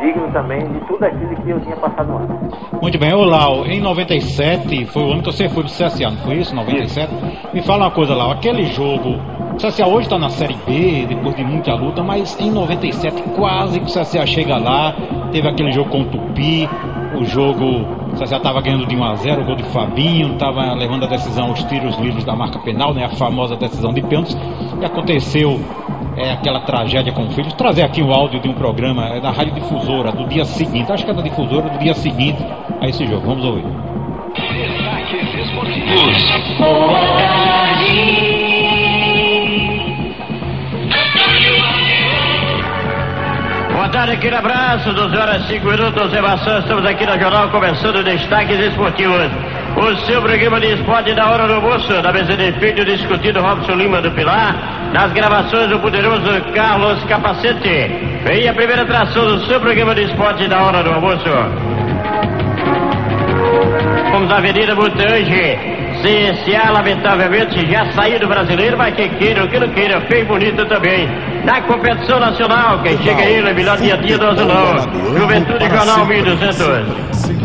[SPEAKER 4] digno também de tudo aquilo que eu tinha passado antes.
[SPEAKER 3] Muito bem, ô Lau, em 97 foi o ano que você foi pro CSA, não foi isso? 97? Me fala uma coisa, Lau, aquele jogo, o CSA hoje está na Série B, depois de muita luta, mas em 97 quase que o CSA chega lá, teve aquele jogo com o Tupi, o jogo, o CSA estava ganhando de 1-0, o gol de Fabinho, estava levando a decisão aos tiros livres da marca penal, né, a famosa decisão de pênaltis, e aconteceu aquela tragédia com o filho. Vou trazer aqui o áudio de um programa da Rádio Difusora do dia seguinte, acho que é da Difusora do dia seguinte a esse jogo, vamos ouvir.
[SPEAKER 10] Destaques esportivos. Boa tarde, aquele abraço, 12 horas 5 minutos, Sebastião, estamos aqui na Jornal, começando Destaques Esportivos. O seu programa de esporte da hora do almoço, na mesa de filho discutido Robson Lima do Pilar, nas gravações do poderoso Carlos Capacete. Vem a primeira atração do seu programa de esporte da hora do almoço. Vamos na Avenida Mutange. CSA, lamentavelmente, já saiu do brasileiro, mas quem queira, o que não queira, feio e bonito também. Na competição nacional, quem chega aí é melhor dia a dia do Azulão. Juventude Jornal 1200.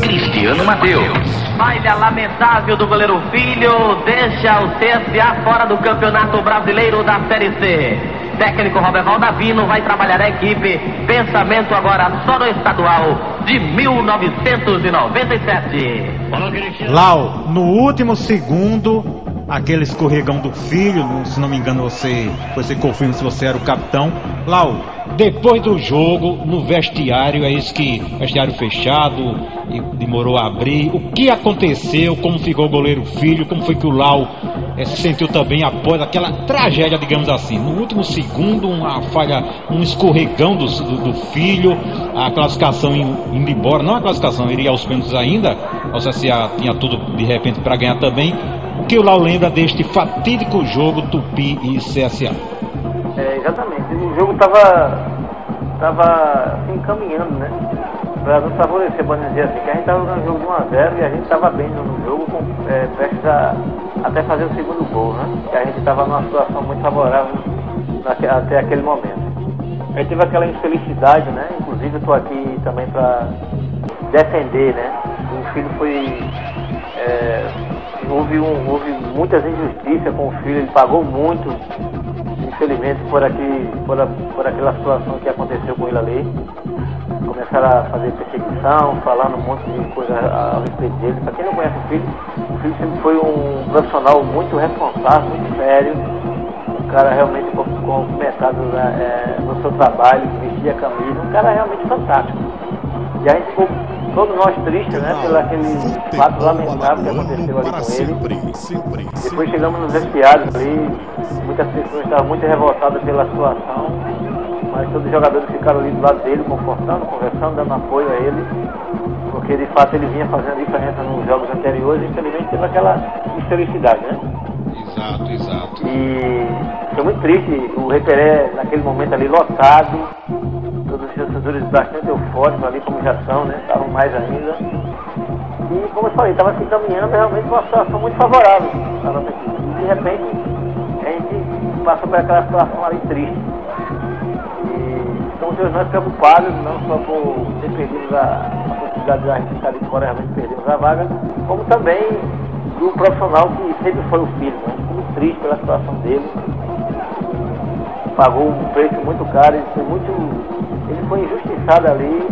[SPEAKER 11] Cristiano Mateus.
[SPEAKER 12] Falha lamentável do goleiro Filho deixa o CSA fora do Campeonato Brasileiro da Série C. Técnico Roberval Davino vai trabalhar a equipe. Pensamento agora só no estadual de 1997.
[SPEAKER 3] Lau, no último segundo, aquele escorregão do Filho, se não me engano você confirma se você era o capitão. Lau, depois do jogo, no vestiário, é isso que vestiário fechado, e demorou a abrir, o que aconteceu, como ficou o goleiro Filho, como foi que o Lau se sentiu também após aquela tragédia, digamos assim, no último segundo, uma falha, um escorregão do Filho, a classificação indo embora, não a classificação, iria aos pênaltis ainda, o CSA tinha tudo de repente para ganhar também. O que o Lau lembra deste fatídico jogo Tupi e CSA?
[SPEAKER 4] Exatamente, o jogo estava assim, encaminhando, né? Para nos favorecer, para dizer assim, que a gente estava jogando um jogo de 1-0 e a gente estava bem no jogo, prestes a até fazer o segundo gol, né? Que a gente estava numa situação muito favorável até aquele momento. A gente teve aquela infelicidade, né? Inclusive eu estou aqui também para defender, né? O Filho foi... houve muitas injustiças com o Filho, ele pagou muito, infelizmente, por aquela situação que aconteceu com ele ali. Começaram a fazer perseguição, falando um monte de coisa a respeito dele. Para quem não conhece o Filho sempre foi um profissional muito responsável, muito sério, um cara realmente começado no seu trabalho, vestia a camisa, um cara realmente fantástico. E a gente ficou todos nós tristes, né, pelo aquele fato lamentável que aconteceu ali com ele. Depois chegamos nos vestiários ali, muitas pessoas estavam muito revoltadas pela situação, mas todos os jogadores ficaram ali do lado dele, confortando, conversando, dando apoio a ele, porque de fato ele vinha fazendo diferença nos jogos anteriores e infelizmente teve aquela infelicidade, né?
[SPEAKER 3] Exato.
[SPEAKER 4] E foi muito triste o Reperé naquele momento ali lotado, todos os torcedores bastante eufóricos ali, como já são, né? Estavam mais ainda. E como eu falei, estava se encaminhando realmente uma situação muito favorável para a nossa equipe. E de repente a gente passou por aquela situação ali triste. Estamos todos nós preocupados, não só por ter perdido a possibilidade de a gente ficar de fora, realmente perdemos a vaga, como também do profissional que sempre foi o Filho, né? Fico muito triste pela situação dele. Pagou um preço muito caro, ele foi injustiçado ali,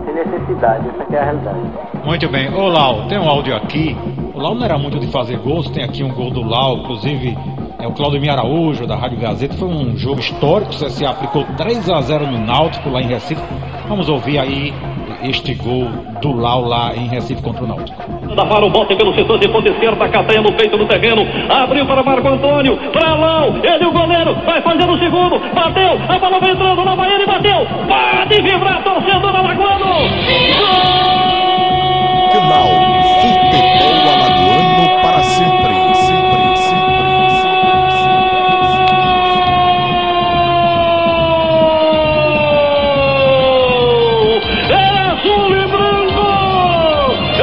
[SPEAKER 4] sem necessidade, essa que é a realidade.
[SPEAKER 3] Muito bem, ô Lau, tem um áudio aqui. O Lau não era muito de fazer gols, tem aqui um gol do Lau, inclusive o Claudemir Araújo, da Rádio Gazeta. Foi um jogo histórico, o CSA aplicou 3-0 no Náutico, lá em Recife. Vamos ouvir aí este gol do Lau lá em Recife contra o Náutico.
[SPEAKER 13] Para o bote pelo setor de ponta esquerda, Catanha no peito do terreno, abriu para Marco Antônio, para Lau, ele o goleiro, vai fazer o segundo, bateu, a bola vai entrando na Bahia e bateu, pode vibrar, torcedor alagoano, gol!
[SPEAKER 1] Final, futebol alagoano para sempre.
[SPEAKER 13] É azul e branco! É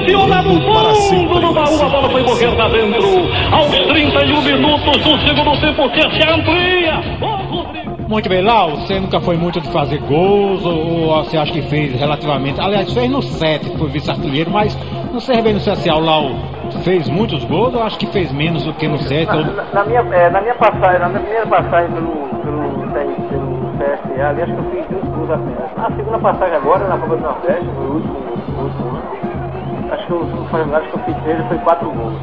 [SPEAKER 13] enfiou lá no fundo do baú, a bola foi morrer lá dentro. Aos 31 minutos do segundo tempo, o CSA amplia.
[SPEAKER 3] Muito bem, Lau, você nunca foi muito de fazer gols, ou você acha que fez relativamente? Aliás, fez no 7, foi vice-artilheiro, mas no CRB no CSA, o Lau fez muitos gols, ou acho que fez menos do que no 7?
[SPEAKER 4] Na minha passagem, na minha primeira passagem pelo CSA, ali, acho que eu fiz 2 gols apenas. Na segunda passagem agora, na Copa do Nordeste, no último ano, acho que eu fiz 3 e foi 4 gols.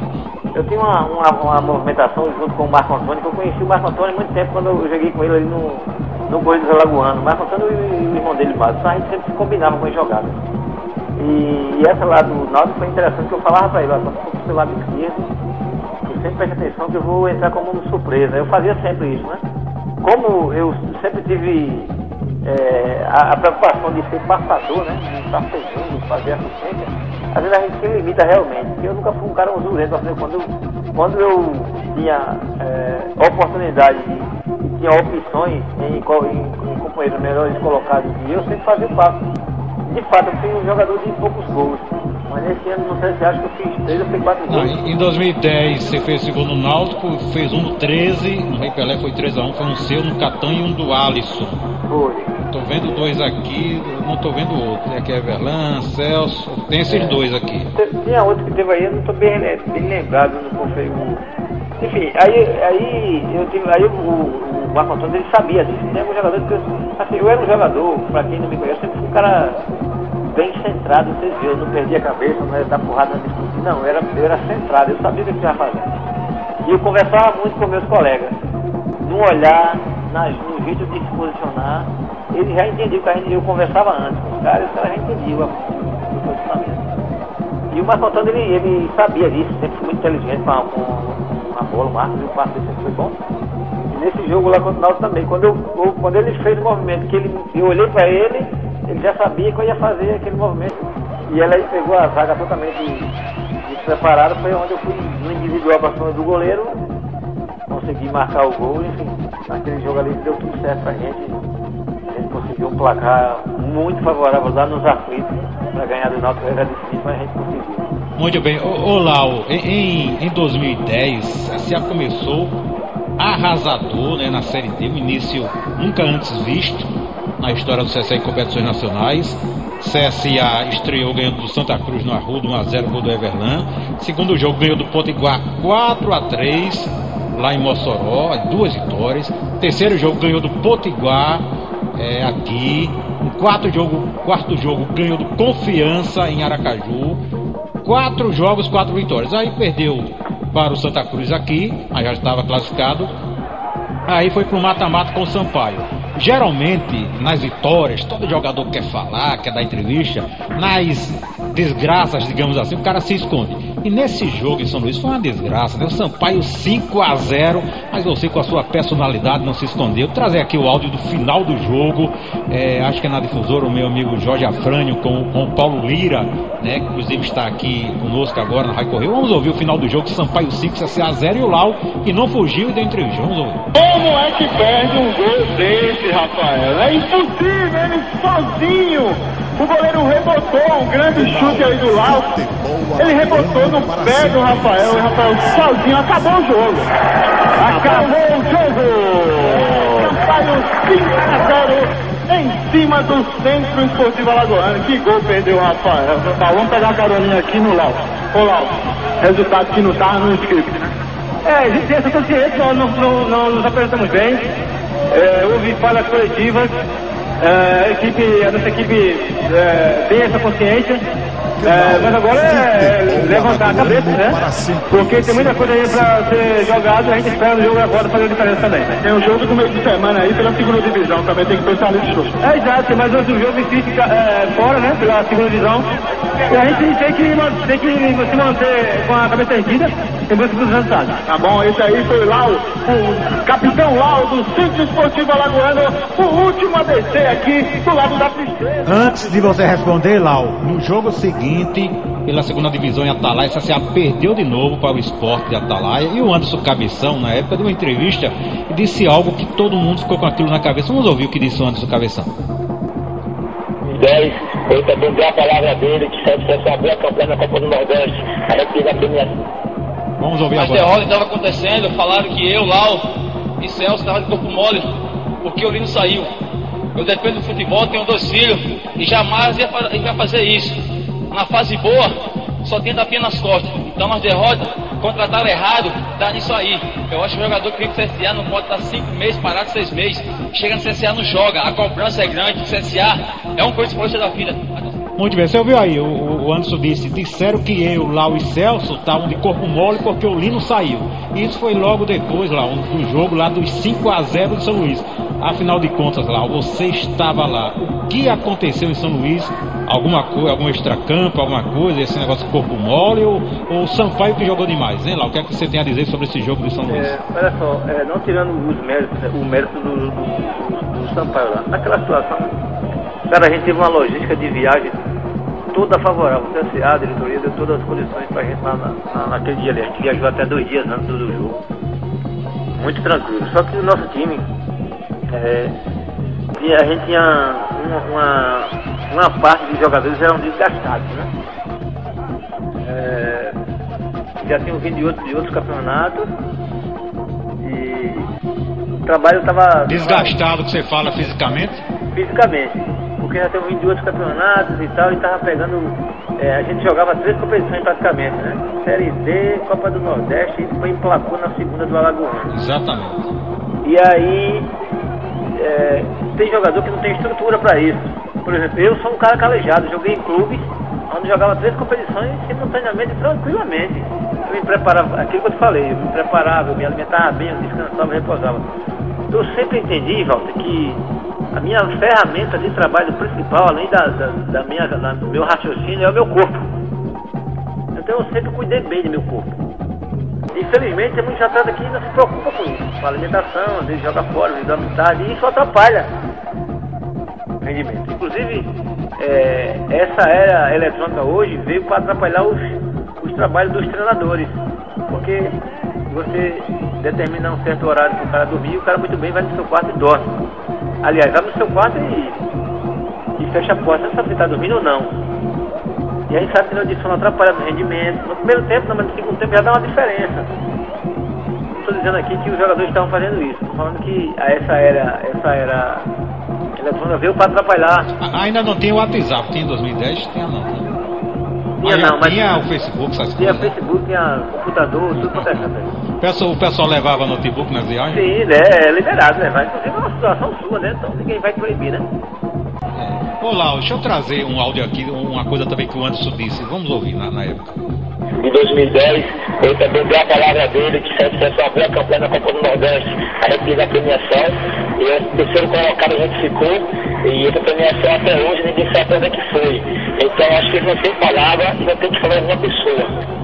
[SPEAKER 4] Eu tinha uma movimentação junto com o Marco Antônio, que eu conheci o Marco Antônio há muito tempo quando eu joguei com ele ali no Corinthians Alagoano. O Marco Antônio e o irmão dele, Bado, a gente sempre se combinava com as jogadas. E essa lá do Náutico foi interessante, que eu falava pra ele, quando eu for pelo lado esquerdo, eu sempre preste atenção que eu vou entrar como uma surpresa. Eu fazia sempre isso, né? Como eu sempre tive a preocupação de ser passador, né? De estar segundo, fazer assistência, às vezes a gente se limita realmente, porque eu nunca fui um cara usurento. Quando eu tinha oportunidade e tinha opções em companheiros melhores colocados que eu sempre fazia o passo. De fato, eu fui um jogador de poucos gols, mas nesse ano não sei se acho que eu fiz 3 ou fiz 4 gols.
[SPEAKER 3] Em 2010 você fez segundo no Náutico, fez um no 13, no Rei Pelé foi 3-1, foi um seu, no Catan e um do Alisson.
[SPEAKER 4] Foi.
[SPEAKER 3] Tô vendo 2 aqui, não tô vendo outro. Aqui é Everlan, Celso, tem esses 2 aqui.
[SPEAKER 4] Tinha outro que teve aí, eu não tô bem lembrado, não conferi. Enfim, aí o Marco Antônio, ele sabia disso, né? Um jogador que eu era um jogador, pra quem não me conhece, eu sempre fui um cara bem centrado, vocês viram, eu não perdia a cabeça, não era dar porrada na discussão, não, eu era centrado, eu sabia o que eu ia fazer. E eu conversava muito com meus colegas, no olhar, no jeito de se posicionar, ele já entendia o que eu conversava antes com os caras já entendiam o posicionamento. E o Marco Antônio, ele sabia disso, sempre foi muito inteligente com a bola, o Marcos, e o passe dele sempre foi bom. E nesse jogo lá contra o Náutico também, quando ele fez o movimento, eu olhei para ele já sabia que eu ia fazer aquele movimento. E ela aí pegou a zaga totalmente despreparada, foi onde eu fui no individual para cima do goleiro, consegui marcar o gol, enfim, naquele jogo ali deu tudo certo pra gente. A gente conseguiu um placar muito favorável lá nos aflitos, para ganhar do Náutico era difícil, mas a gente conseguiu.
[SPEAKER 3] Muito bem, ô Lau, em 2010, a CSA começou arrasador, né, na Série D, um início nunca antes visto na história do CSA em competições nacionais. CSA estreou ganhando do Santa Cruz no Arruda, 1-0, gol do Everlan. Segundo jogo ganhou do Potiguar 4-3 lá em Mossoró, 2 vitórias. Terceiro jogo ganhou do Potiguar aqui. Quarto jogo ganhou do Confiança em Aracaju. 4 jogos, 4 vitórias. Aí perdeu para o Santa Cruz aqui, aí já estava classificado. Aí foi pro mata-mata com o Sampaio. Geralmente, nas vitórias, todo jogador quer falar, quer dar entrevista. Nas desgraças, digamos assim, o cara se esconde. E nesse jogo em São Luís foi uma desgraça, né? O Sampaio 5-0, mas você com a sua personalidade não se escondeu. Vou trazer aqui o áudio do final do jogo, acho que é na difusora, o meu amigo Jorge Afrânio com o Paulo Lira, né? Que inclusive está aqui conosco agora na Rádio Correio. Vamos ouvir o final do jogo, Sampaio 5, CSA 0, e o Lau, que não fugiu e deu entrevista. Vamos ouvir.
[SPEAKER 14] Como é que perde um gol desse, Rafael? É impossível, ele sozinho. O goleiro rebotou um grande chute aí do Lau. Ele rebotou no pé do Rafael. E o Rafael sozinho acabou o jogo. Acabou o jogo. Sampaio 5-0 em cima do Centro Esportivo Alagoano. Que gol perdeu o Rafael. Vamos pegar a carolinha aqui no Lau. Ô Lau, resultado que não estava no script, né?
[SPEAKER 15] A gente tem essa consciência, nós não nos apresentamos bem. Houve falhas coletivas. A nossa equipe tem essa consciência, mas agora é levantar a cabeça, né? Porque tem muita coisa aí pra ser jogada, a gente espera no jogo agora fazer a diferença também.
[SPEAKER 14] Tem um jogo do meio de semana aí pela segunda divisão, também tem que pensar nesse jogo.
[SPEAKER 15] Exato, mas outro jogo fica fora, né? Pela segunda divisão. E a gente tem que se manter com a cabeça erguida em busca dos resultados.
[SPEAKER 14] Tá bom, esse aí foi Lau, o capitão Lau do Centro Esportivo Alagoano, o último a descer aqui do lado da tristeza.
[SPEAKER 3] Antes de você responder, Lau, no jogo seguinte, pela segunda divisão em Atalaia, a CSA perdeu de novo para o Sport de Atalaia, e o Anderson Cabeção, na época, deu uma entrevista e disse algo que todo mundo ficou com aquilo na cabeça. Vamos ouvir o que disse o Anderson Cabeção.
[SPEAKER 16] 2010, eu também dei a palavra dele, que se fizesse uma boa campanha na Copa do Nordeste, a gente teve a premiação.
[SPEAKER 3] Vamos ouvir
[SPEAKER 8] agora. As derrotas estavam acontecendo, falaram que eu, Lau e Celso estavam de corpo mole, porque o Lino saiu. Eu dependo do futebol, tenho 2 filhos, e jamais ia fazer isso. Na fase boa, só tem tapinha nas costas. Então nas derrotas, contrataram errado, dá nisso aí. Eu acho que o jogador que vem pro CSA não pode estar 5 meses, parado 6 meses. Chega no CSA, não joga, a cobrança é grande, o CSA é uma coisa que da vida.
[SPEAKER 3] Muito bem, você ouviu aí, o Anderson disseram que eu, Lau e Celso estavam de corpo mole porque o Lino saiu. E isso foi logo depois, lá, do jogo lá dos 5-0 do São Luís. Afinal de contas, lá, você estava lá. O que aconteceu em São Luís? Alguma coisa, algum extracampo, alguma coisa, esse negócio de corpo mole ou o Sampaio que jogou demais, hein, lá? O que é que você tem a dizer sobre esse jogo de São Luís?
[SPEAKER 4] Olha só, não tirando o mérito do Sampaio lá. Naquela situação, cara, a gente teve uma logística de viagem toda favorável. O CSA, a diretoria deu todas as condições pra gente naquele dia ali. A gente viajou até 2 dias antes do jogo. Muito tranquilo. Só que o nosso time, a gente tinha uma parte dos jogadores eram desgastados, né? Já tinham vindo de outros campeonatos e o trabalho estava...
[SPEAKER 3] Desgastado que você fala fisicamente?
[SPEAKER 4] Fisicamente, porque já tinham vindo de outros campeonatos e tal, e estava pegando... a gente jogava 3 competições praticamente, né? Série D, Copa do Nordeste, e depois emplacou na segunda do Alagoano.
[SPEAKER 3] Exatamente.
[SPEAKER 4] E aí... tem jogador que não tem estrutura para isso. Por exemplo, eu sou um cara calejado, joguei em clubes onde jogava 3 competições simultaneamente, tranquilamente. Eu me preparava, aquilo que eu te falei, eu me preparava, eu me alimentava bem, eu descansava, eu repousava. Eu sempre entendi, Walter, que a minha ferramenta de trabalho principal, além do meu raciocínio, é o meu corpo. Então eu sempre cuidei bem do meu corpo. Infelizmente, tem muitos atletas que não se preocupam com isso, com a alimentação, às vezes joga fora, às vezes dá metade, e isso atrapalha o rendimento. Inclusive, essa era eletrônica hoje veio para atrapalhar os trabalhos dos treinadores, porque você determina um certo horário para o cara dormir, e o cara muito bem vai no seu quarto e dorme. Aliás, vai no seu quarto e fecha a porta, não sabe se está dormindo ou não. E a gente sabe que a sono atrapalha o rendimento. No primeiro tempo, não, mas no segundo tempo já dá uma diferença. Não estou dizendo aqui que os jogadores estavam fazendo isso. Estou falando que essa era eletrônica veio para atrapalhar.
[SPEAKER 3] Ainda não tinha o WhatsApp, tinha em 2010, tinha não.
[SPEAKER 4] Tinha não, mas
[SPEAKER 3] tinha o Facebook, essas
[SPEAKER 4] tinha
[SPEAKER 3] coisas.
[SPEAKER 4] Facebook, tinha computador, tudo quanto é canto.
[SPEAKER 3] O pessoal levava notebook nas viagens?
[SPEAKER 4] Sim, é liberado, né? Mas inclusive é uma situação sua, né? Então ninguém vai proibir, né?
[SPEAKER 3] Olá, deixa eu trazer um áudio aqui, uma coisa também que o Anderson disse. Vamos ouvir na época.
[SPEAKER 16] Em 2010, eu também dei a palavra dele, que se fizesse uma boa campanha na Copa do Nordeste, a gente teve a premiação, e o terceiro colocado a gente ficou, e essa premiação até hoje ninguém sabe onde é que foi. Então acho que ele não tem palavra e não tem que falar de uma pessoa.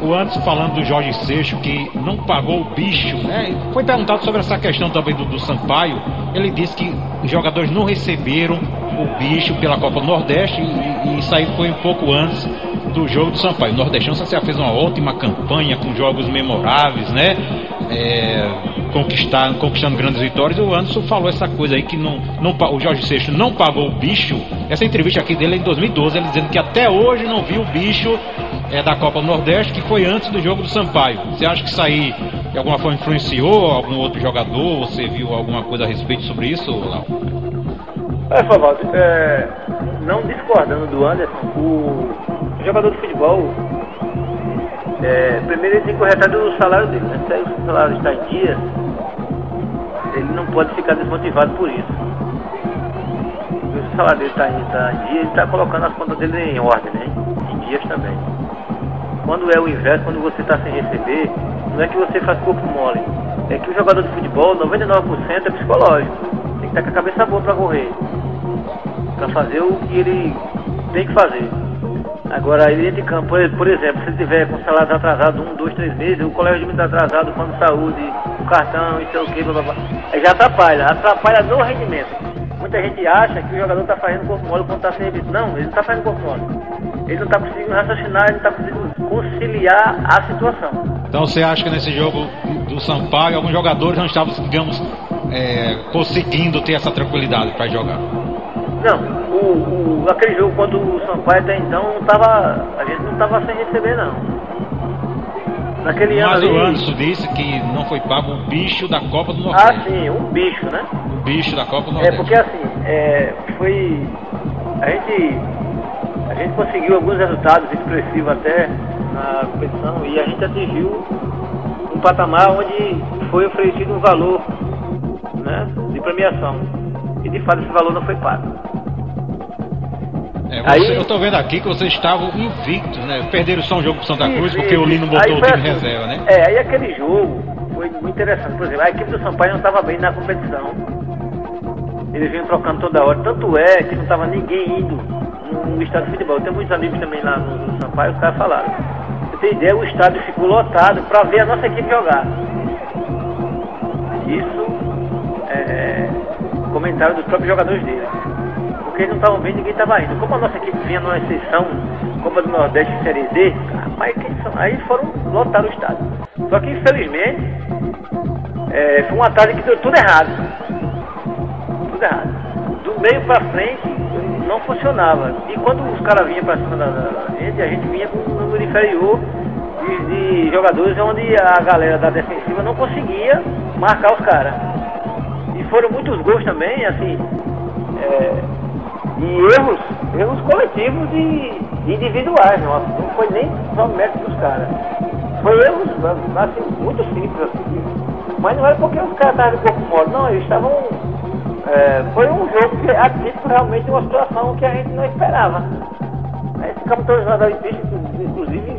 [SPEAKER 3] O Anderson falando do Jorge Seixo, que não pagou o bicho, né? Foi perguntado sobre essa questão também do Sampaio. Ele disse que os jogadores não receberam o bicho pela Copa do Nordeste e isso aí foi um pouco antes do jogo do Sampaio. O Nordestão já fez uma ótima campanha com jogos memoráveis, né? Conquistando grandes vitórias. E o Anderson falou essa coisa aí que o Jorge Seixo não pagou o bicho. Essa entrevista aqui dele é em 2012, ele dizendo que até hoje não viu o bicho da Copa do Nordeste, que foi antes do jogo do Sampaio. Você acha que isso aí de alguma forma influenciou algum outro jogador? Você viu alguma coisa a respeito sobre isso, Lau?
[SPEAKER 4] Por favor, não discordando do Anderson, o jogador de futebol, primeiro ele tem que correr atrás do salário dele, né? Se o salário está em dias, ele não pode ficar desmotivado por isso. Se o salário dele está em dias, ele está colocando as contas dele em ordem, né? Em dias também. Quando é o inverso, quando você está sem receber, não é que você faz corpo mole, é que o jogador de futebol, 99% é psicológico. Tem que estar com a cabeça boa para correr, para fazer o que ele tem que fazer. Agora, ele entra em campo, por exemplo, se ele tiver com salário atrasado 1, 2, 3 meses, o colégio de muito atrasado, plano de saúde, o cartão, e sei o que, blá blá blá, aí já atrapalha no rendimento. Muita gente acha que o jogador está fazendo corpo mole quando está sem serviço. Não, ele não está fazendo corpo mole. Ele não está conseguindo raciocinar, ele não está conseguindo conciliar a situação.
[SPEAKER 3] Então você acha que nesse jogo do Sampaio, alguns jogadores não estavam, digamos, conseguindo ter essa tranquilidade para jogar?
[SPEAKER 4] Não, aquele jogo contra o Sampaio até então a gente não estava sem receber não. Naquele ano
[SPEAKER 3] Mas
[SPEAKER 4] ali,
[SPEAKER 3] o Anderson disse que não foi pago um bicho da Copa do Nordeste.
[SPEAKER 4] Ah, sim, um bicho, né?
[SPEAKER 3] Um bicho da Copa do Nordeste.
[SPEAKER 4] Porque assim, foi... A gente conseguiu alguns resultados expressivos até na competição e a gente atingiu um patamar onde foi oferecido um valor, né, de premiação. E de fato esse valor não foi pago.
[SPEAKER 3] Eu tô vendo aqui que vocês estavam invictos, né? Perderam só um jogo pro Santa Cruz porque o Lino botou o time em reserva, né?
[SPEAKER 4] Aí aquele jogo foi muito interessante. Por exemplo, a equipe do Sampaio não estava bem na competição. Eles vinham trocando toda hora. Tanto é que não estava ninguém indo no estádio de futebol. Eu tenho muitos amigos também lá no Sampaio, os caras falaram. Você tem ideia, o estádio ficou lotado para ver a nossa equipe jogar. Isso é comentário dos próprios jogadores deles. Porque eles não estavam vendo, ninguém estava indo. Como a nossa equipe vinha numa exceção, Copa do Nordeste Série D, aí foram lotar o estádio. Só que infelizmente foi uma tarde que deu tudo errado. Tudo errado. Do meio para frente não funcionava. E quando os caras vinham para cima da gente, a gente vinha com um número inferior de jogadores onde a galera da defensiva não conseguia marcar os caras. E foram muitos gols também, assim, e erros coletivos e individuais, não foi nem só mérito dos caras. Foi erros, assim, muito simples, assim, mas não era porque os caras estavam um pouco mole, não, eles estavam... foi um jogo que atípico realmente de uma situação que a gente não esperava. Aí ficamos todos nós ali, inclusive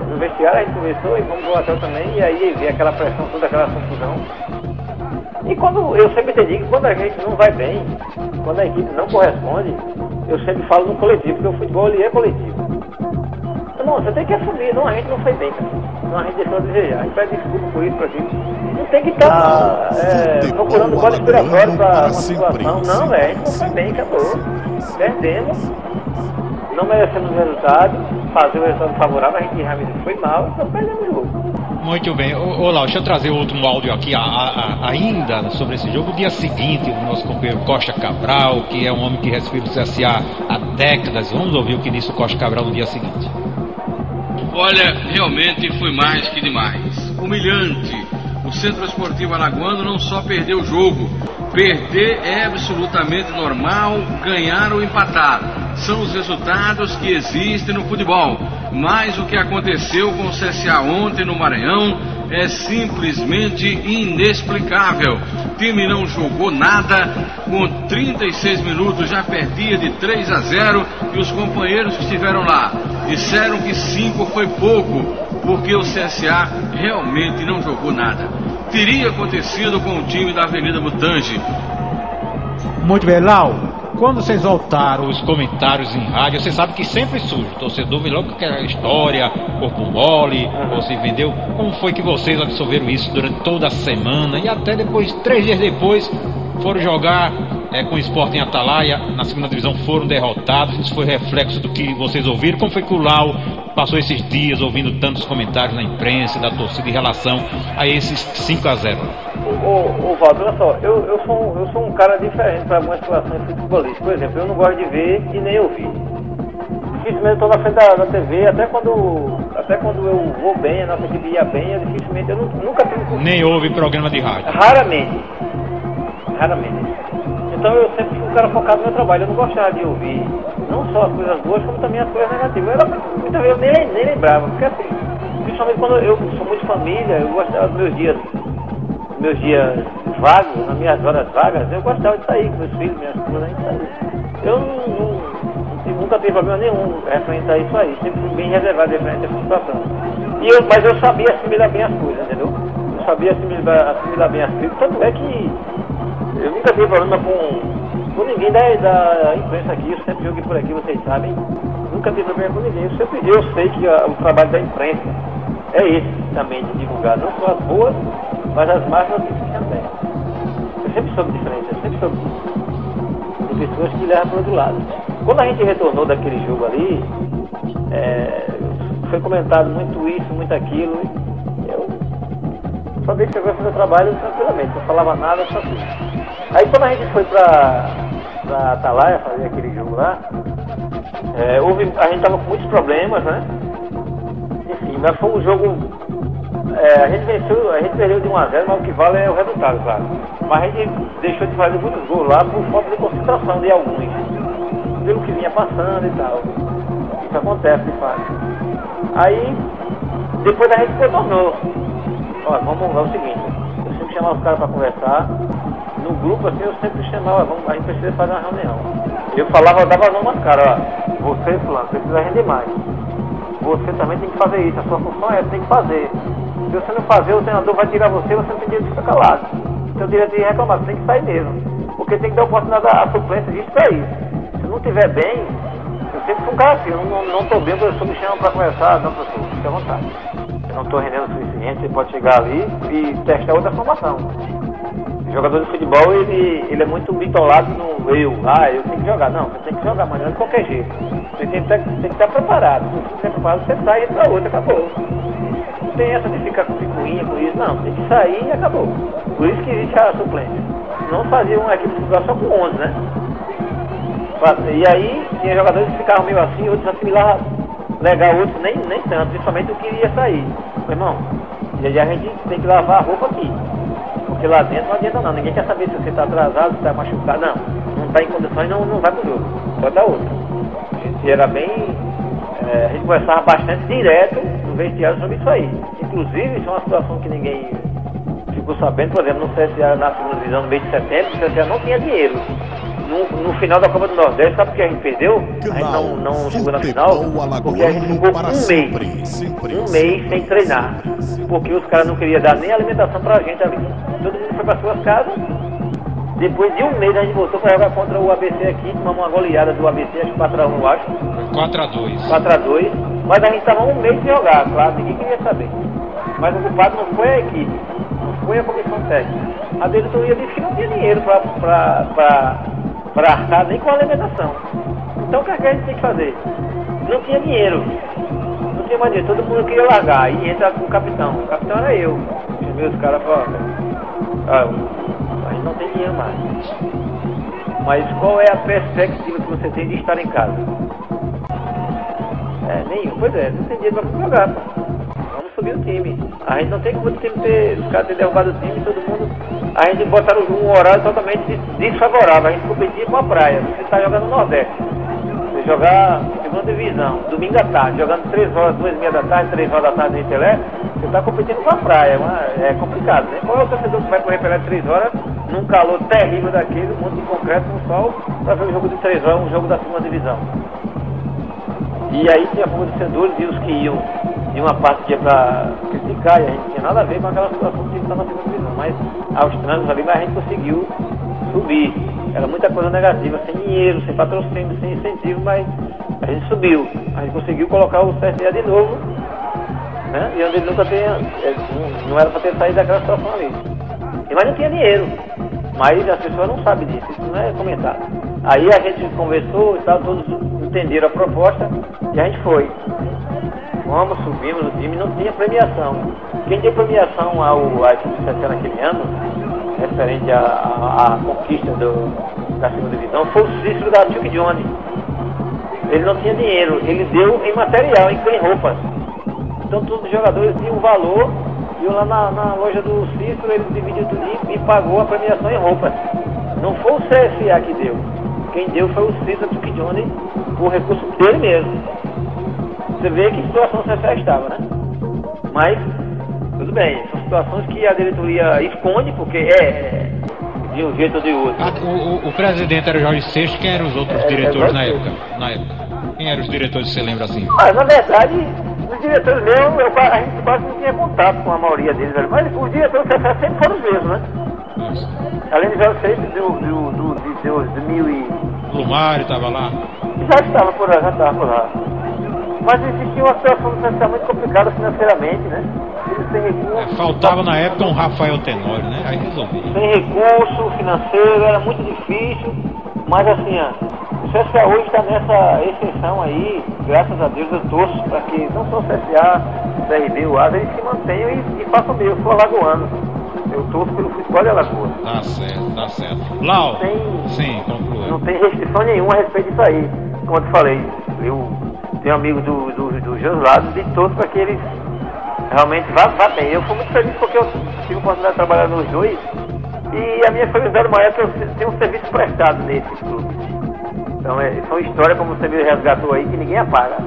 [SPEAKER 4] no vestiário a gente conversou e vamos pro hotel também, e aí veio aquela pressão, toda aquela confusão. E quando eu sempre entendi que quando a gente não vai bem, quando a equipe não corresponde, eu sempre falo no coletivo, porque o futebol ele é coletivo. Não, você tem que assumir, não, a gente não foi bem, cara. Não, a gente deixou a desejar. A gente pede desculpa por isso, pra gente. Não tem que estar procurando bola inspiratória pra uma situação. Não, velho, a gente não foi bem, acabou. Perdemos, não merecemos o resultado, fazer o resultado favorável, a gente realmente foi mal, então perdemos o jogo.
[SPEAKER 3] Muito bem. Olá, deixa eu trazer outro áudio aqui ainda sobre esse jogo. No dia seguinte, o nosso companheiro Costa Cabral, que é um homem que respeita o CSA há décadas, vamos ouvir o que disse o Costa Cabral no dia seguinte.
[SPEAKER 17] Olha, realmente foi mais que demais. Humilhante. O Centro Esportivo Alagoano não só perdeu o jogo. Perder é absolutamente normal, ganhar ou empatar. São os resultados que existem no futebol. Mas o que aconteceu com o CSA ontem no Maranhão é simplesmente inexplicável. O time não jogou nada, com 36 minutos já perdia de 3-0 e os companheiros que estiveram lá disseram que 5 foi pouco, porque o CSA realmente não jogou nada. Teria acontecido com o time da Avenida Mutange.
[SPEAKER 3] Muito bem, Lau. Quando vocês voltaram os comentários em rádio, você sabe que sempre surge. O torcedor vê logo aquela história, corpo mole, ou se vendeu. Como foi que vocês absorveram isso durante toda a semana e até depois, 3 dias depois, foram jogar com o Sport em Atalaia, na segunda divisão foram derrotados? Isso foi reflexo do que vocês ouviram? Como foi que o Lau passou esses dias ouvindo tantos comentários na imprensa, da torcida em relação a esses 5-0?
[SPEAKER 4] Ô Valdo, olha só, eu sou um cara diferente para algumas situações futebolísticas. Por exemplo, eu não gosto de ver e nem ouvir. Dificilmente eu estou na frente da TV, até quando eu vou bem, a nossa equipe ia bem, eu nunca tenho...
[SPEAKER 3] Nem ouve programa de rádio?
[SPEAKER 4] Raramente. Então eu sempre fui um cara focado no meu trabalho, eu não gostava de ouvir não só as coisas boas, como também as coisas negativas. Muitas vezes eu nem lembrava, porque assim, principalmente quando eu sou muito família, eu gostava dos meus dias vagos, nas minhas horas vagas, eu gostava de sair com meus filhos, minhas filhas, a gente sair. Eu nunca tive problema nenhum referente a isso aí, sempre fui bem reservado referente a essa situação. Mas eu sabia assimilar bem as coisas, entendeu? Eu sabia assimilar bem as coisas, tanto é que eu nunca tive problema com ninguém da imprensa aqui, eu sempre joguei por aqui, vocês sabem, nunca tive problema com ninguém. Eu sei que o trabalho da imprensa é esse também, de divulgar, não só as boas, mas as más notícias também. Eu sempre soube diferente, eu sempre soube disso. Tem pessoas que levam para o outro lado. Quando a gente retornou daquele jogo ali, foi comentado muito isso, muito aquilo, e eu só deixei eu fazer o trabalho tranquilamente, não falava nada, só tudo. Aí quando a gente foi pra pra Atalaia fazer aquele jogo lá, a gente tava com muitos problemas, né? Enfim, mas foi um jogo. A gente venceu, a gente perdeu de 1 a 0, mas o que vale é o resultado, claro. Mas a gente deixou de fazer muitos gols lá por falta de concentração de alguns, pelo que vinha passando e tal. Isso acontece, de fato. Aí, depois a gente retornou. Olha, vamos é o seguinte, eu sempre chamava os caras para conversar. No grupo, assim, eu sempre chamava, a gente precisa fazer uma reunião. Eu falava, eu dava nome aos caras, ó, você, fulano, precisa render mais. Você também tem que fazer isso, a sua função é, tem que fazer. Se você não fazer, o treinador vai tirar você, você não tem direito de ficar calado. Seu direito de reclamar, você tem que sair mesmo. Porque tem que dar oportunidade à suplência disso pra isso. Se não estiver bem, eu sempre fui um cara assim, eu não estou bem, o professor me chama para conversar, não, professor, fique à vontade. Eu não estou rendendo o suficiente, você pode chegar ali e testar outra formação. O jogador de futebol, ele é muito bitolado no eu tenho que jogar. Não, você tem que jogar, mas não é de qualquer jeito. Você tem que estar preparado. Se você não estiver preparado, você sai e entra pra outra, acabou. Não tem essa de ficar com picuinha, com isso, não. Tem que sair e acabou. Por isso que existe a suplência. Não fazia uma equipe de futebol só com 11, né? E aí, tinha jogadores que ficavam meio assim, outros assimilavam legal, outros nem tanto, principalmente o que iria sair. Meu irmão, e aí a gente tem que lavar a roupa aqui. Porque lá dentro não adianta não, ninguém quer saber se você está atrasado, se está machucado, não está em condições, não vai pro jogo, bota outra. A gente era bem, a gente conversava bastante direto no vestiário sobre isso aí. Inclusive, isso é uma situação que ninguém ficou sabendo, por exemplo, no CSA na segunda divisão no mês de setembro, o CSA não tinha dinheiro. No final da Copa do Nordeste, sabe por que a gente perdeu? A gente não chegou na final, porque a gente ficou um mês sem treinar. Porque os caras não queriam dar nem alimentação pra gente ali. Todo mundo foi para suas casas. Depois de um mês a gente voltou para jogar contra o ABC aqui, tomamos uma goleada do ABC, acho que 4-1, eu acho. 4-2. Mas a gente estava um mês sem jogar, claro, ninguém queria saber. Mas o culpado não foi a equipe, não foi a comissão técnica. A diretoria disse que não tinha dinheiro para arcar nem com a alimentação. Então o que a gente tem que fazer? Não tinha dinheiro. Não tinha mais dinheiro, todo mundo queria largar e entra com o capitão. O capitão era eu. Chamei os caras e falaram, a gente não tem dinheiro mais. Mas qual é a perspectiva que você tem de estar em casa? Nenhum. Pois é, não tem dinheiro para jogar. Vamos subir o time. A gente não tem como os caras terem derrubado o time e todo mundo. A gente botaram um horário totalmente desfavorável. A gente competia com a praia. Você está jogando no Nordeste. Você jogar segunda divisão, domingo à tarde, jogando 3 horas, 2h30 da tarde, 3 horas da tarde no Intelé, você está competindo com a praia. É complicado, né? Qual é o torcedor que vai correr pela 3 horas num calor terrível daquele, um monte de concreto no sol, para ver um jogo de 3 horas, um jogo da segunda divisão? E aí tinha a fornecedores e os que iam de uma parte que ia para criticar, e a gente não tinha nada a ver com aquela situação que estava na segunda divisão, mas aos trancos ali, mas a gente conseguiu subir. Era muita coisa negativa, sem dinheiro, sem patrocínio, sem incentivo, mas a gente subiu. A gente conseguiu colocar o CSA de novo, né? E onde ele nunca não era para ter saído daquela situação ali. Mas não tinha dinheiro. Mas as pessoas não sabem disso, isso não é comentado. Aí a gente conversou e tal, todos entenderam a proposta e a gente foi. Fomos, subimos o time, não tinha premiação. Quem deu premiação à equipe do CSA naquele ano, referente à conquista da segunda divisão, foi o Cícero da Duke Johnny. Ele não tinha dinheiro, ele deu em material, em roupas. Então todos os jogadores tinham um valor, e lá na loja do Cícero ele dividiu tudo e pagou a premiação em roupas. Não foi o CSA que deu. Quem deu foi o Cícero da Duke Johnny, com o recurso dele mesmo. Você vê que situação o CSA estava, né? Mas, tudo bem, são situações que a diretoria esconde, porque de um jeito ou de outro.
[SPEAKER 3] O presidente era o Jorge Seixas, quem eram os outros diretores na época? Quem eram os diretores, você lembra assim?
[SPEAKER 4] Na verdade, os diretores mesmo, a gente quase não tinha contato com a maioria deles, mas os diretores do CSA sempre foram os mesmos, né? Isso. Além de Jorge Seixas, de 2000 e...
[SPEAKER 3] Lumário estava lá?
[SPEAKER 4] Já estava por lá. Mas existia uma situação do CSA muito complicada financeiramente, né? Eles sem recurso.
[SPEAKER 3] Faltava na época um Rafael Tenório, né? Aí resolvi.
[SPEAKER 4] Sem recurso financeiro, era muito difícil. Mas assim, o CSA hoje está nessa exceção aí, graças a Deus eu torço para que não só o CSA, o CRB, o ASA, eles se mantenham e façam bem, eu sou alagoano. Eu torço pelo futebol de Alagoas.
[SPEAKER 3] Tá certo. Lau, sim, conclua.
[SPEAKER 4] Não tem restrição nenhuma a respeito disso aí. Como eu te falei, eu tenho amigos dos dois lados e torço para que eles realmente vá bem. Eu fui muito feliz porque eu tive a oportunidade de trabalhar nos dois e a minha felicidade maior é que eu tenho um serviço prestado nesses clubes. Então são histórias, como você me resgatou aí, que ninguém apaga.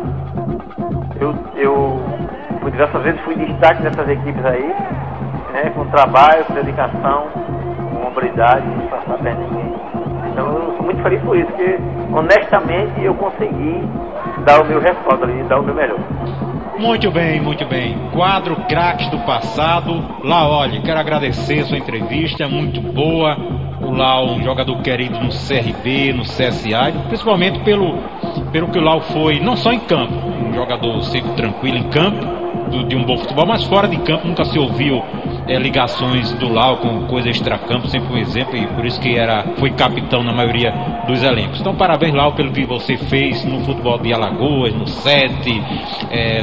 [SPEAKER 4] Eu por diversas vezes fui destaque nessas equipes aí, né, com trabalho, com dedicação, com hombridade, sem passar perto de ninguém. Então eu sou muito feliz por isso, porque honestamente eu consegui dar o meu respaldo ali, dar o meu melhor.
[SPEAKER 3] Muito bem. Quadro Craques do Passado. Lá, olha, quero agradecer sua entrevista, muito boa. O Lau, um jogador querido no CRB, no CSA, principalmente pelo que o Lau foi, não só em campo, um jogador sempre tranquilo em campo, de um bom futebol, mas fora de campo nunca se ouviu ligações do Lau com coisa extracampo, sempre um exemplo, e por isso que foi capitão na maioria dos elencos. Então parabéns, Lau, pelo que você fez no futebol de Alagoas, no 7,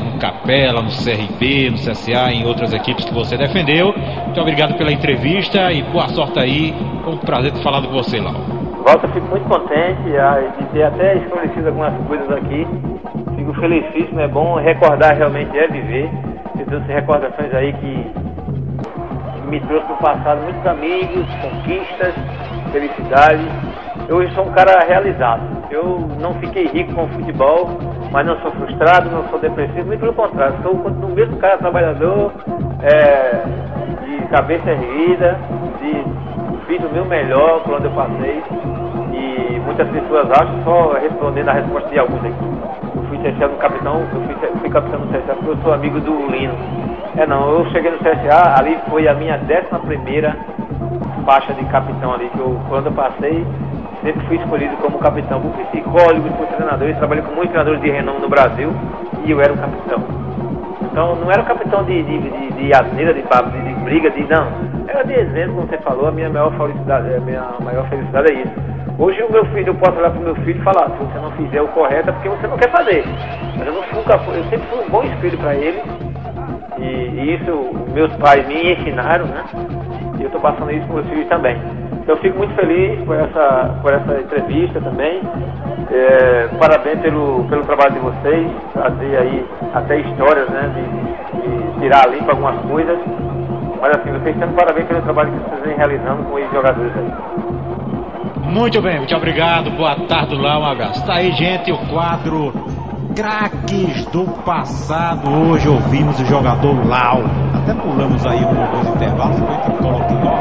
[SPEAKER 3] no Capela, no CRB, no CSA, em outras equipes que você defendeu. Muito obrigado pela entrevista e boa sorte aí. Foi um prazer ter falado com você, Lau.
[SPEAKER 4] Walter, fico muito contente de ter até esclarecido algumas coisas aqui. Fico felicíssimo, é bom recordar, realmente é viver. Você trouxe recordações aí que me trouxe no passado muitos amigos, conquistas, felicidade. Eu hoje sou um cara realizado. Eu não fiquei rico com o futebol, mas não sou frustrado, não sou depressivo, muito pelo contrário. Sou o mesmo cara trabalhador, de cabeça erguida, fiz o meu melhor por onde eu passei. E muitas pessoas acham, só respondendo a resposta de alguns aqui. Eu fui CSA no capitão, eu fui capitão no CSA porque eu sou amigo do Lino. Eu cheguei no CSA, ali foi a minha 11ª faixa de capitão ali, que quando eu passei, sempre fui escolhido como capitão por psicólogos, por treinadores. Trabalhei com muitos treinadores de renome no Brasil e eu era o capitão. Então não era o capitão de asneira, de briga, não. Era de exemplo, como você falou, a minha maior felicidade é isso. Hoje o meu filho, eu posso olhar para o meu filho e falar, se você não fizer o correto é porque você não quer fazer. Mas eu sempre fui um bom espelho para ele. E isso meus pais me ensinaram, né? E eu estou passando isso para meus filhos também. Então eu fico muito feliz por essa entrevista também. Parabéns pelo trabalho de vocês, trazer aí até histórias, né? De tirar a limpa algumas coisas. Mas assim, vocês tendo parabéns pelo trabalho que vocês vêm realizando com esses jogadores aí.
[SPEAKER 3] Muito bem, muito obrigado. Boa tarde, Lau, um abraço. Tá aí, gente, o quadro Craques do Passado. Hoje ouvimos o jogador Lau. Até pulamos aí um ou dois intervalos, depois colocamos